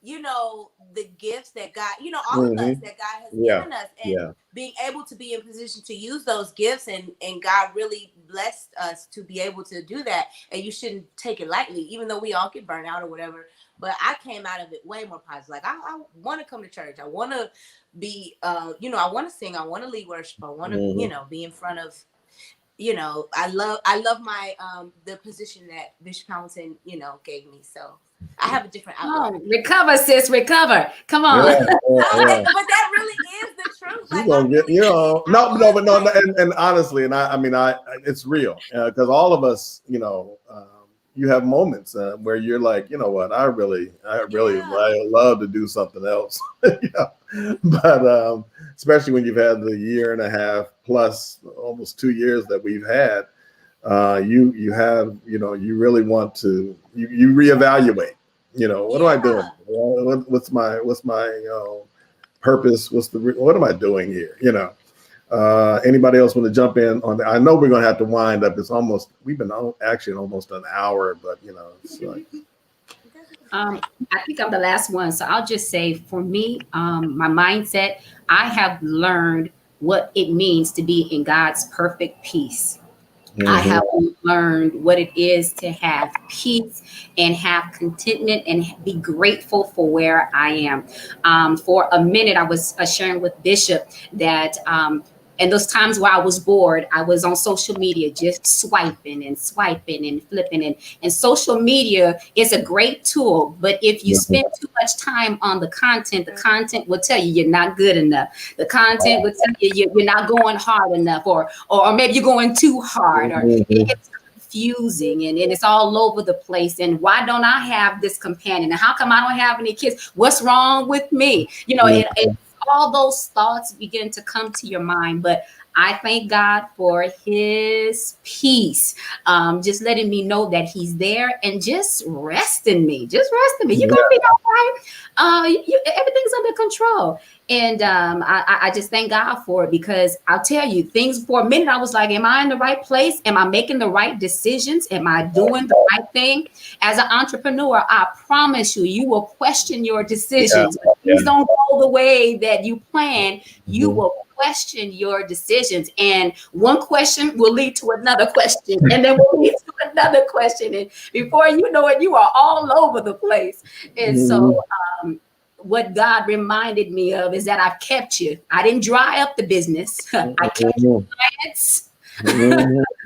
the gifts that God, all of us that God has given us, and being able to be in position to use those gifts, and God really blessed us to be able to do that. And you shouldn't take it lightly, even though we all get burnt out or whatever. But I came out of it way more positive. Like I want to come to church. I want to be, I want to sing. I want to lead worship. I want to, be in front of. I love my the position that Bishop Hamilton, gave me. So I have a different outlook. Recover, sis, recover. Come on. But that really is the truth. Like, and honestly, and I it's real because all of us, you have moments where you're like, you know what, I really love to do something else. But especially when you've had the year and a half plus almost 2 years that we've had, you have, you really want to, you reevaluate, what am I doing? What's my purpose? What am I doing here? Anybody else want to jump in on that? I know we're going to have to wind up. We've been actually almost an hour, but it's like. I think I'm the last one. So I'll just say for me, my mindset, I have learned what it means to be in God's perfect peace. I have learned what it is to have peace and have contentment and be grateful for where I am. For a minute, I was sharing with Bishop that and those times where I was bored, I was on social media just swiping and flipping. And social media is a great tool. But if you spend too much time on the content will tell you you're not good enough. The content will tell you you're not going hard enough, or maybe you're going too hard, or it's confusing and it's all over the place. And why don't I have this companion? And how come I don't have any kids? What's wrong with me? All those thoughts begin to come to your mind. But I thank God for his peace. Just letting me know that he's there and just rest in me. You're going to be all right. Everything's under control. And I just thank God for it, because I'll tell you things. For a minute, I was like, am I in the right place? Am I making the right decisions? Am I doing the right thing? As an entrepreneur, I promise you will question your decisions. Things don't go the way that you plan. You will question your decisions, and one question will lead to another question, and then will lead to another question, and before you know it, you are all over the place. And so what God reminded me of is that I've kept you. I didn't dry up the business. I kept your clients.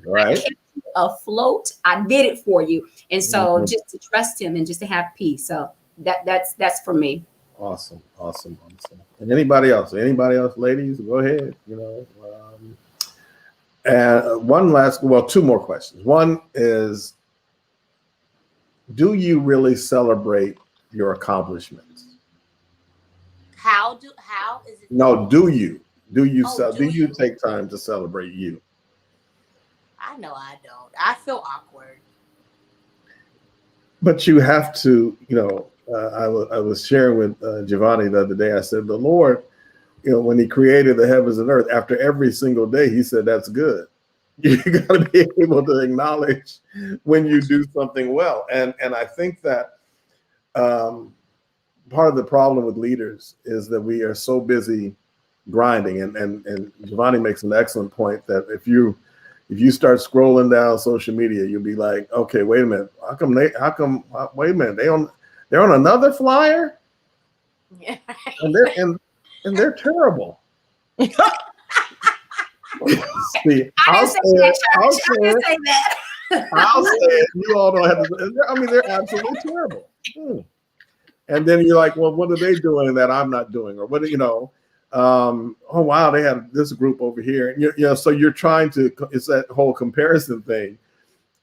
Right. I kept you afloat. I did it for you. And so just to trust him and just to have peace. So that's for me. Awesome. And anybody else, ladies, go ahead. And two more questions. One is, do you really celebrate your accomplishments? How is it? No, do you take time to celebrate you? I know I don't. I feel awkward. But you have to, I was sharing with Giovanni the other day. I said, the Lord, when he created the heavens and earth, after every single day, he said, that's good. You got to be able to acknowledge when you do something well. And I think that part of the problem with leaders is that we are so busy grinding. And Giovanni makes an excellent point that if you start scrolling down social media, you'll be like, okay, wait a minute. Wait a minute. They're on another flyer? Yeah. And they're terrible. See, I'll say it. You all don't have to. I mean, they're absolutely terrible. And then you're like, well, what are they doing that I'm not doing? Or what, oh, wow, they had this group over here. And so you're trying to, it's that whole comparison thing.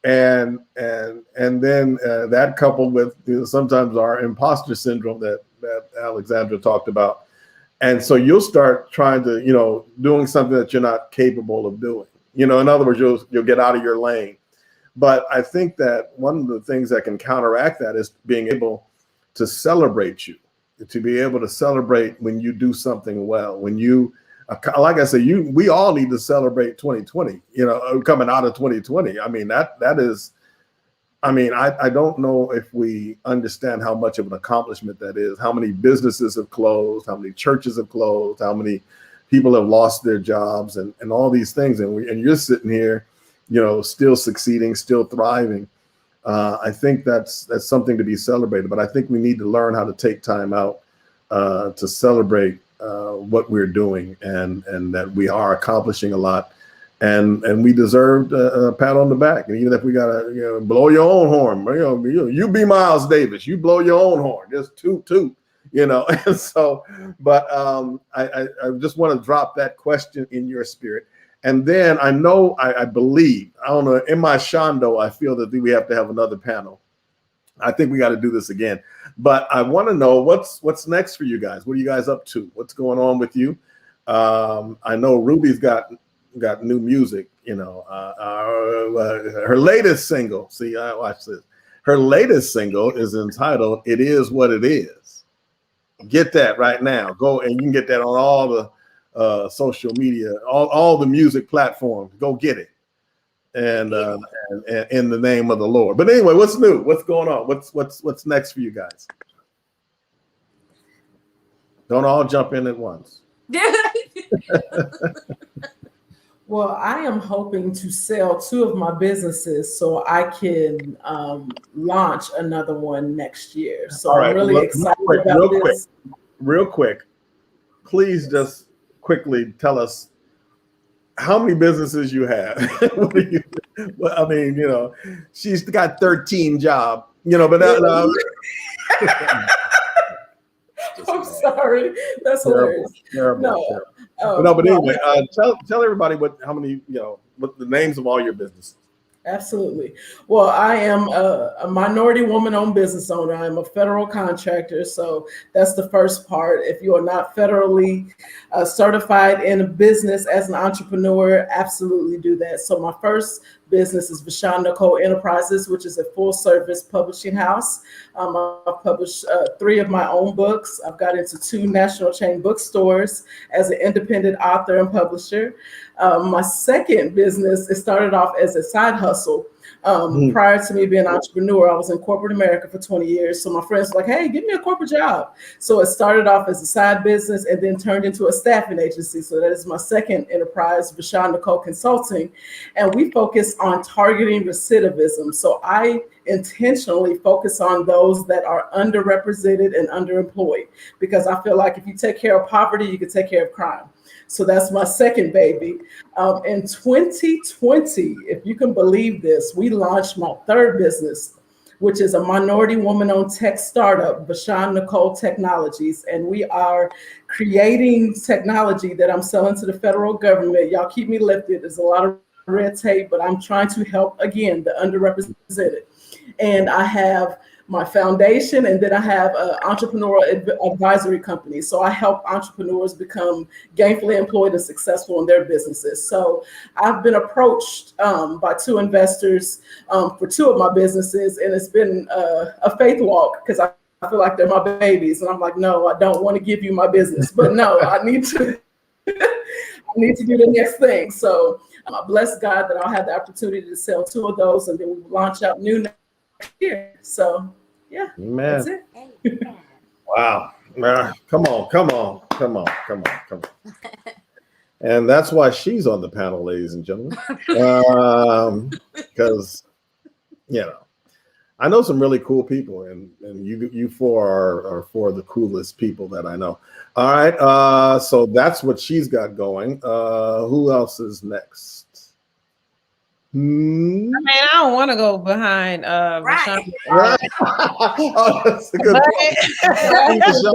And then that coupled with sometimes our imposter syndrome that Alexandra talked about. And so you'll start trying to, doing something that you're not capable of doing. In other words, you'll get out of your lane. But I think that one of the things that can counteract that is being able to celebrate you, to be able to celebrate when you do something well. When you, like I said, we all need to celebrate 2020, coming out of 2020. I mean, that is, I don't know if we understand how much of an accomplishment that is, how many businesses have closed, how many churches have closed, how many people have lost their jobs and all these things. And you're sitting here, still succeeding, still thriving. I think that's something to be celebrated, but I think we need to learn how to take time out to celebrate what we're doing and that we are accomplishing a lot. And we deserve a pat on the back. And even if we gotta blow your own horn, you be Miles Davis, you blow your own horn, just toot. And so, but I just want to drop that question in your spirit. And then I know, I believe, I don't know, in my shondo, I feel that we have to have another panel. I think we got to do this again. But I want to know what's next for you guys. What are you guys up to? What's going on with you? I know Ruby's got new music. Her latest single. See, I watch this. Her latest single is entitled "It Is What It Is." Get that right now. Go and you can get that on all the social media, all the music platforms. Go get it, and in the name of the Lord. But anyway, what's new? What's going on? What's next for you guys? Don't all jump in at once. Well, I am hoping to sell 2 of my businesses so I can launch another one next year. So all right, I'm really excited about this. Real quick, please just quickly tell us how many businesses you have. She's got 13 jobs, but I'm sorry. That's hilarious. Terrible. But anyway, tell everybody what the names of all your businesses. Absolutely. Well, I am a minority woman-owned business owner. I'm a federal contractor, so that's the first part. If you are not federally certified in a business as an entrepreneur, absolutely do that. So my first business is Fernando Enterprises, which is a full-service publishing house. I've published 3 of my own books. I've got into 2 national chain bookstores as an independent author and publisher. My second business, it started off as a side hustle, Prior to me being an entrepreneur, I was in corporate America for 20 years. So my friends were like, hey, give me a corporate job. So it started off as a side business and then turned into a staffing agency. So that is my second enterprise, Vaughn Nicole Consulting. And we focus on targeting recidivism. So I intentionally focus on those that are underrepresented and underemployed, because I feel like if you take care of poverty, you can take care of crime. So that's my second baby. In 2020, if you can believe this, we launched my third business, which is a minority woman-owned tech startup, Vaughn Nicole Technologies. And we are creating technology that I'm selling to the federal government. Y'all keep me lifted. There's a lot of red tape, but I'm trying to help, again, the underrepresented. And I have my foundation, and then I have an entrepreneurial advisory company. So I help entrepreneurs become gainfully employed and successful in their businesses. So I've been approached by two investors for two of my businesses, and it's been a faith walk, because I feel like they're my babies. And I'm like, no, I don't want to give you my business, but no, I need to I need to do the next thing. So I bless God that I'll have the opportunity to sell two of those, and then we launch out new next year. So yeah, Amen. that's it. Wow. Come on. And that's why she's on the panel, ladies and gentlemen. Because, I know some really cool people, and you four are four of the coolest people that I know. All right. So that's what she's got going. Who else is next? I mean, I don't want to go behind Right. Right. Oh, that's a good point.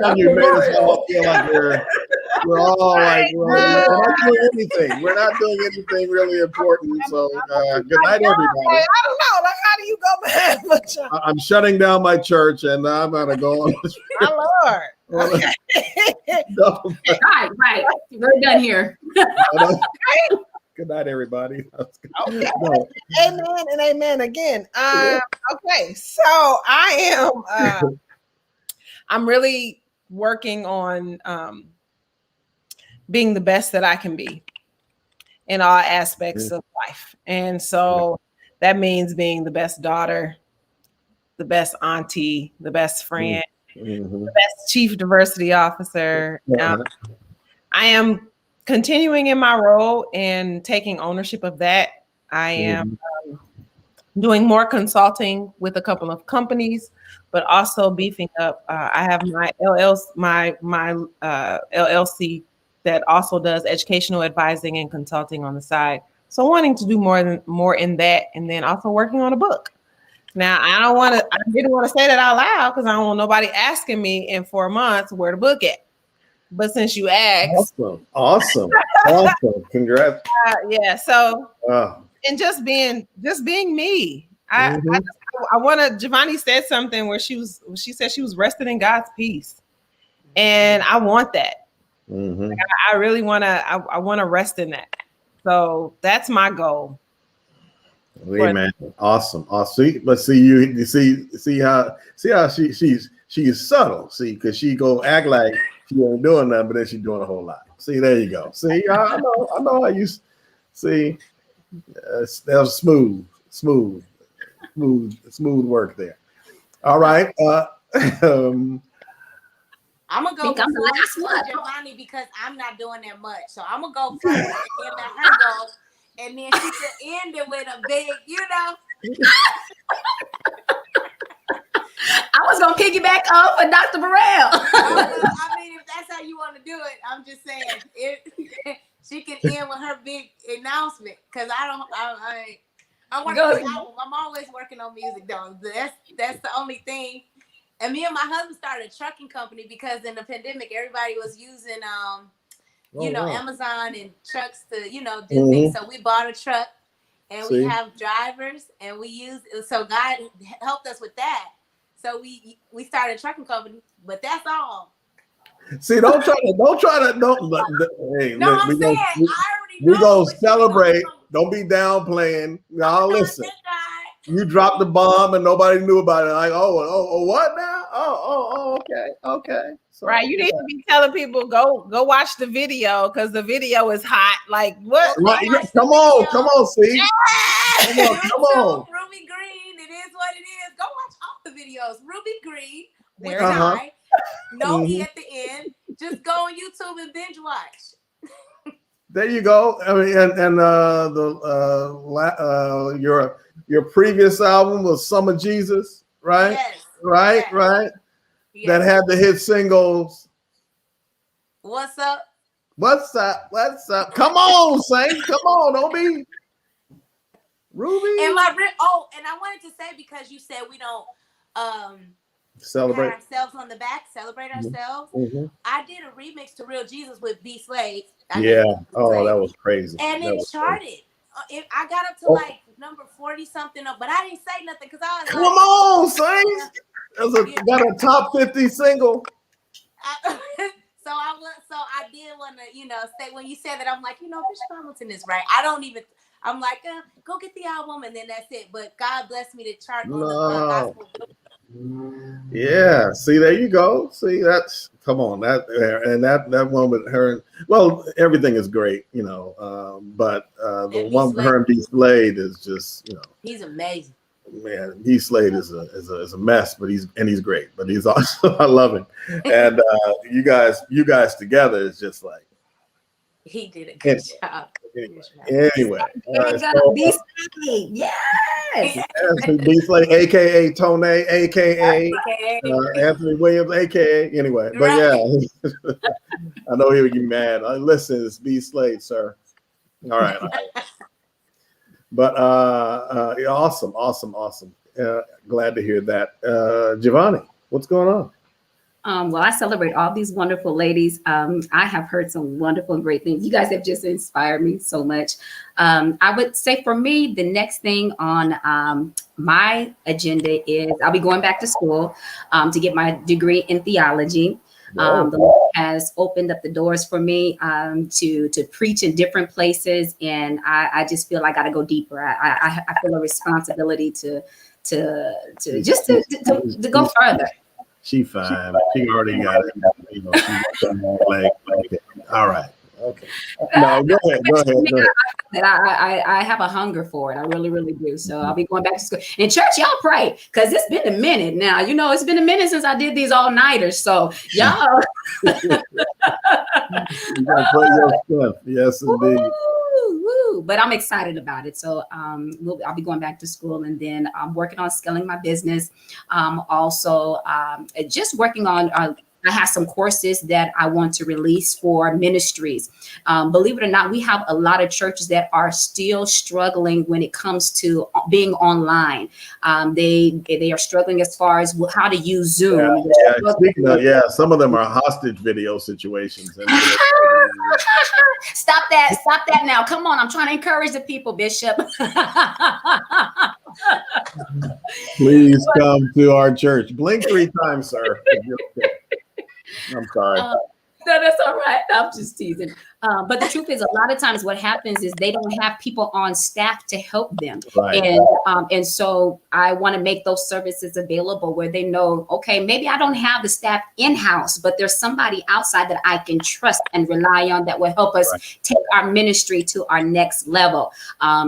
Vaughn, you made us all feel like we're all like, we're not doing anything. We're not doing anything really important. So good night, everybody. I don't know. Like, how do you go behind Vaughn? I'm shutting down my church, and I'm gonna go on. My Lord. Okay. Right. We're done here. Good night, everybody. Okay. Amen and amen again. Okay, so I am I'm really working on being the best that I can be in all aspects of life. And so that means being the best daughter, the best auntie, the best friend, the best chief diversity officer. I am continuing in my role and taking ownership of that. I am doing more consulting with a couple of companies, but also beefing up. I have my LLC that also does educational advising and consulting on the side. So wanting to do more in that, and then also working on a book. Now I didn't want to say that out loud because I don't want nobody asking me in 4 months where the book at. But since you asked, awesome, congrats. Yeah. So and just being me. I want to. Giovanni said something where she said she was resting in God's peace, and I want that. Like, I really want to. I want to rest in that. So that's my goal. Amen. Awesome. But you see how she's subtle. See, because she go act like she ain't doing nothing, but then she's doing a whole lot. See, there you go. See, I know how you see. That was smooth work there. All right. I'm gonna go before Giovanni because I'm not doing that much. So I'm gonna go first and then let her go, and then she can end it with a big, I was gonna piggyback off of Dr. Burrell. I mean, if that's how you want to do it, I'm just saying she can end with her big announcement because I'm working on the album. I'm always working on music though. That's the only thing. And me and my husband started a trucking company because in the pandemic, everybody was using, Amazon and trucks to, do things. So we bought a truck and we have drivers and we use, so God helped us with that. So we started a trucking company, but that's all. See, don't try to. Hey, no, look, I'm saying, I already know. We're going to celebrate. Don't be downplaying. Now, listen. You dropped the bomb and nobody knew about it. Like, oh, what now? Okay. So, right, you need to be telling people go watch the video because the video is hot. Like what? Right, come on, see. Come on. Ruby Green. It is what it is. Go watch all the videos. Ruby Green with There an you go. I. No E at the end. Just go on YouTube and binge watch. There you go. I mean, and your previous album was Summer Jesus, right? Yes. Right. Yes. That had the hit singles. What's up? What's up? Come on, Saint. Come on, don't be Ruby. And and I wanted to say, because you said we don't Celebrate pat ourselves on the back, celebrate ourselves. Mm-hmm. I did a remix to Real Jesus with B Slade. Yeah. Oh, that was crazy. And that it charted. I got up to like number 40 something, but I didn't say nothing because I was Come on, Saint. Got a top 50 single. So I did want to, say, when you said that, I'm like, Bishop Hamilton is right. I'm like, go get the album, and then that's it. But God bless me to chart on the gospel. Yeah, see, there you go. See, come on, that one with her. Well, everything is great, but the one with her and B Slade is just, he's amazing. Man, B Slade is a mess, but he's great. But he's also, I love him. And you guys together is just like, he did a good job. Anyway, yes. B Slade, aka Tone, aka Anthony Williams, aka anyway. But yeah, I know he would get mad. Listen, it's B Slade, sir. All right. But awesome. Glad to hear that. Giovanni, what's going on? Well, I celebrate all these wonderful ladies. I have heard some wonderful and great things. You guys have just inspired me so much. I would say for me, the next thing on my agenda is I'll be going back to school to get my degree in theology. The Lord has opened up the doors for me to preach in different places, and I just feel I got to go deeper. I feel a responsibility to go further. She fine. She already got it. All right. Okay. No, go ahead. I have a hunger for it. I really, really do. So I'll be going back to school. And church, y'all pray, because it's been a minute now. It's been a minute since I did these all-nighters. So y'all. You gotta play your stuff. Yes, indeed. Woo. But I'm excited about it. So I'll be going back to school, and then I'm working on scaling my business. Also, just working on I have some courses that I want to release for ministries. Believe it or not, we have a lot of churches that are still struggling when it comes to being online. They are struggling as far as how to use Zoom. Some of them are hostage video situations. Stop that now. Come on, I'm trying to encourage the people, Bishop. Please come to our church. Blink 3 times, sir. I'm sorry. No, that's all right. I'm just teasing. But the truth is, a lot of times what happens is they don't have people on staff to help them. Right. And so I want to make those services available where they know, okay, maybe I don't have the staff in-house, but there's somebody outside that I can trust and rely on that will help us take our ministry to our next level.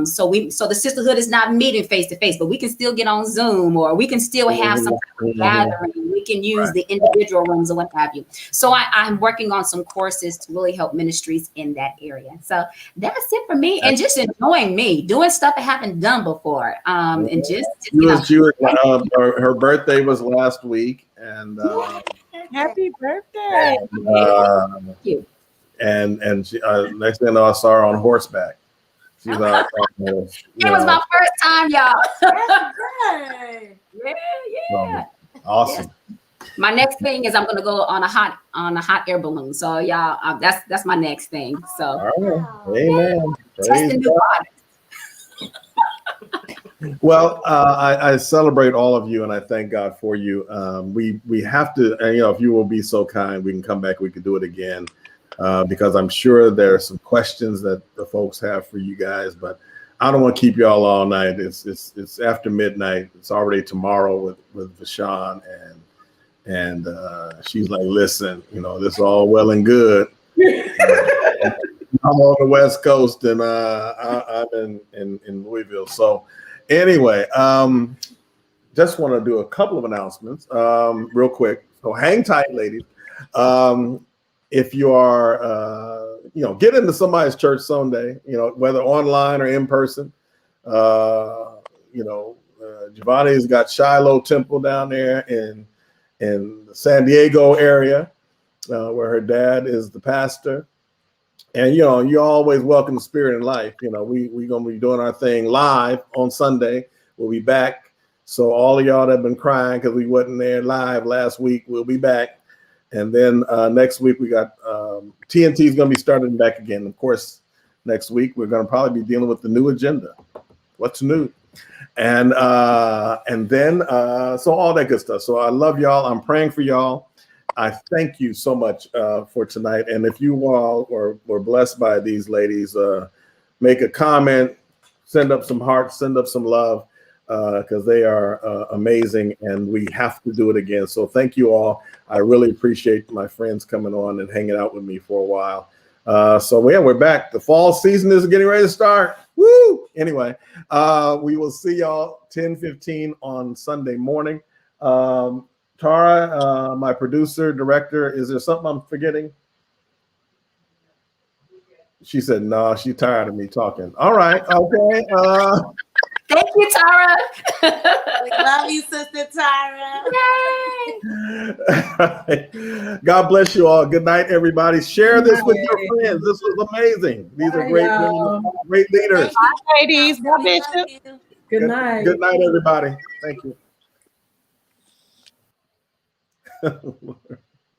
So the sisterhood is not meeting face to face, but we can still get on Zoom, or we can still have some kind of gathering. We can use the individual rooms or what have you. So I'm working on some courses to really help ministries in that area. So that's it for me, and just enjoying doing stuff I haven't done before. And her birthday was last week, and happy birthday! Thank you. And she, next thing I know, I saw her on horseback. She's out. It was my first time, y'all. That's good. Yeah. Awesome. Yes. My next thing is I'm gonna go on a hot air balloon. So y'all, that's my next thing. So amen. Testing new products. Well, I celebrate all of you, and I thank God for you. We have to, and if you will be so kind, we can come back. We can do it again, because I'm sure there are some questions that the folks have for you guys. But I don't want to keep y'all all night. It's after midnight. It's already tomorrow with Vaughn, and she's like, listen, this is all well and good. I'm on the West Coast, and I'm in Louisville. So anyway, just want to do a couple of announcements real quick. So hang tight, ladies. If you are, get into somebody's church Sunday, whether online or in person. Giovanni's got Shiloh Temple down there in the San Diego area, where her dad is the pastor. And, you're always welcome to Spirit and Life. We're going to be doing our thing live on Sunday. We'll be back. So all of y'all that have been crying because we wasn't there live last week, we'll be back. And then next week, we got TNT is going to be starting back again. Of course, next week, we're going to probably be dealing with the new agenda. What's new? And then so all that good stuff. So I love y'all. I'm praying for y'all. I thank you so much for tonight. And if you all were blessed by these ladies, make a comment, send up some hearts, send up some love, because they are amazing, and we have to do it again. So thank you all. I really appreciate my friends coming on and hanging out with me for a while. So yeah, we're back. The fall season is getting ready to start. Woo! Anyway, we will see y'all 10:15 on Sunday morning. Tara, my producer, director, is there something I'm forgetting? She said, no, she's tired of me talking. All right. Okay. Thank you, Tara. We love you, Sister Tyra. Yay. God bless you all. Good night, everybody. Share this with your friends. This was amazing. These are great women, great leaders. Bye, ladies. Bye, We love Bishop. you. Good night. Good night, everybody. Thank you.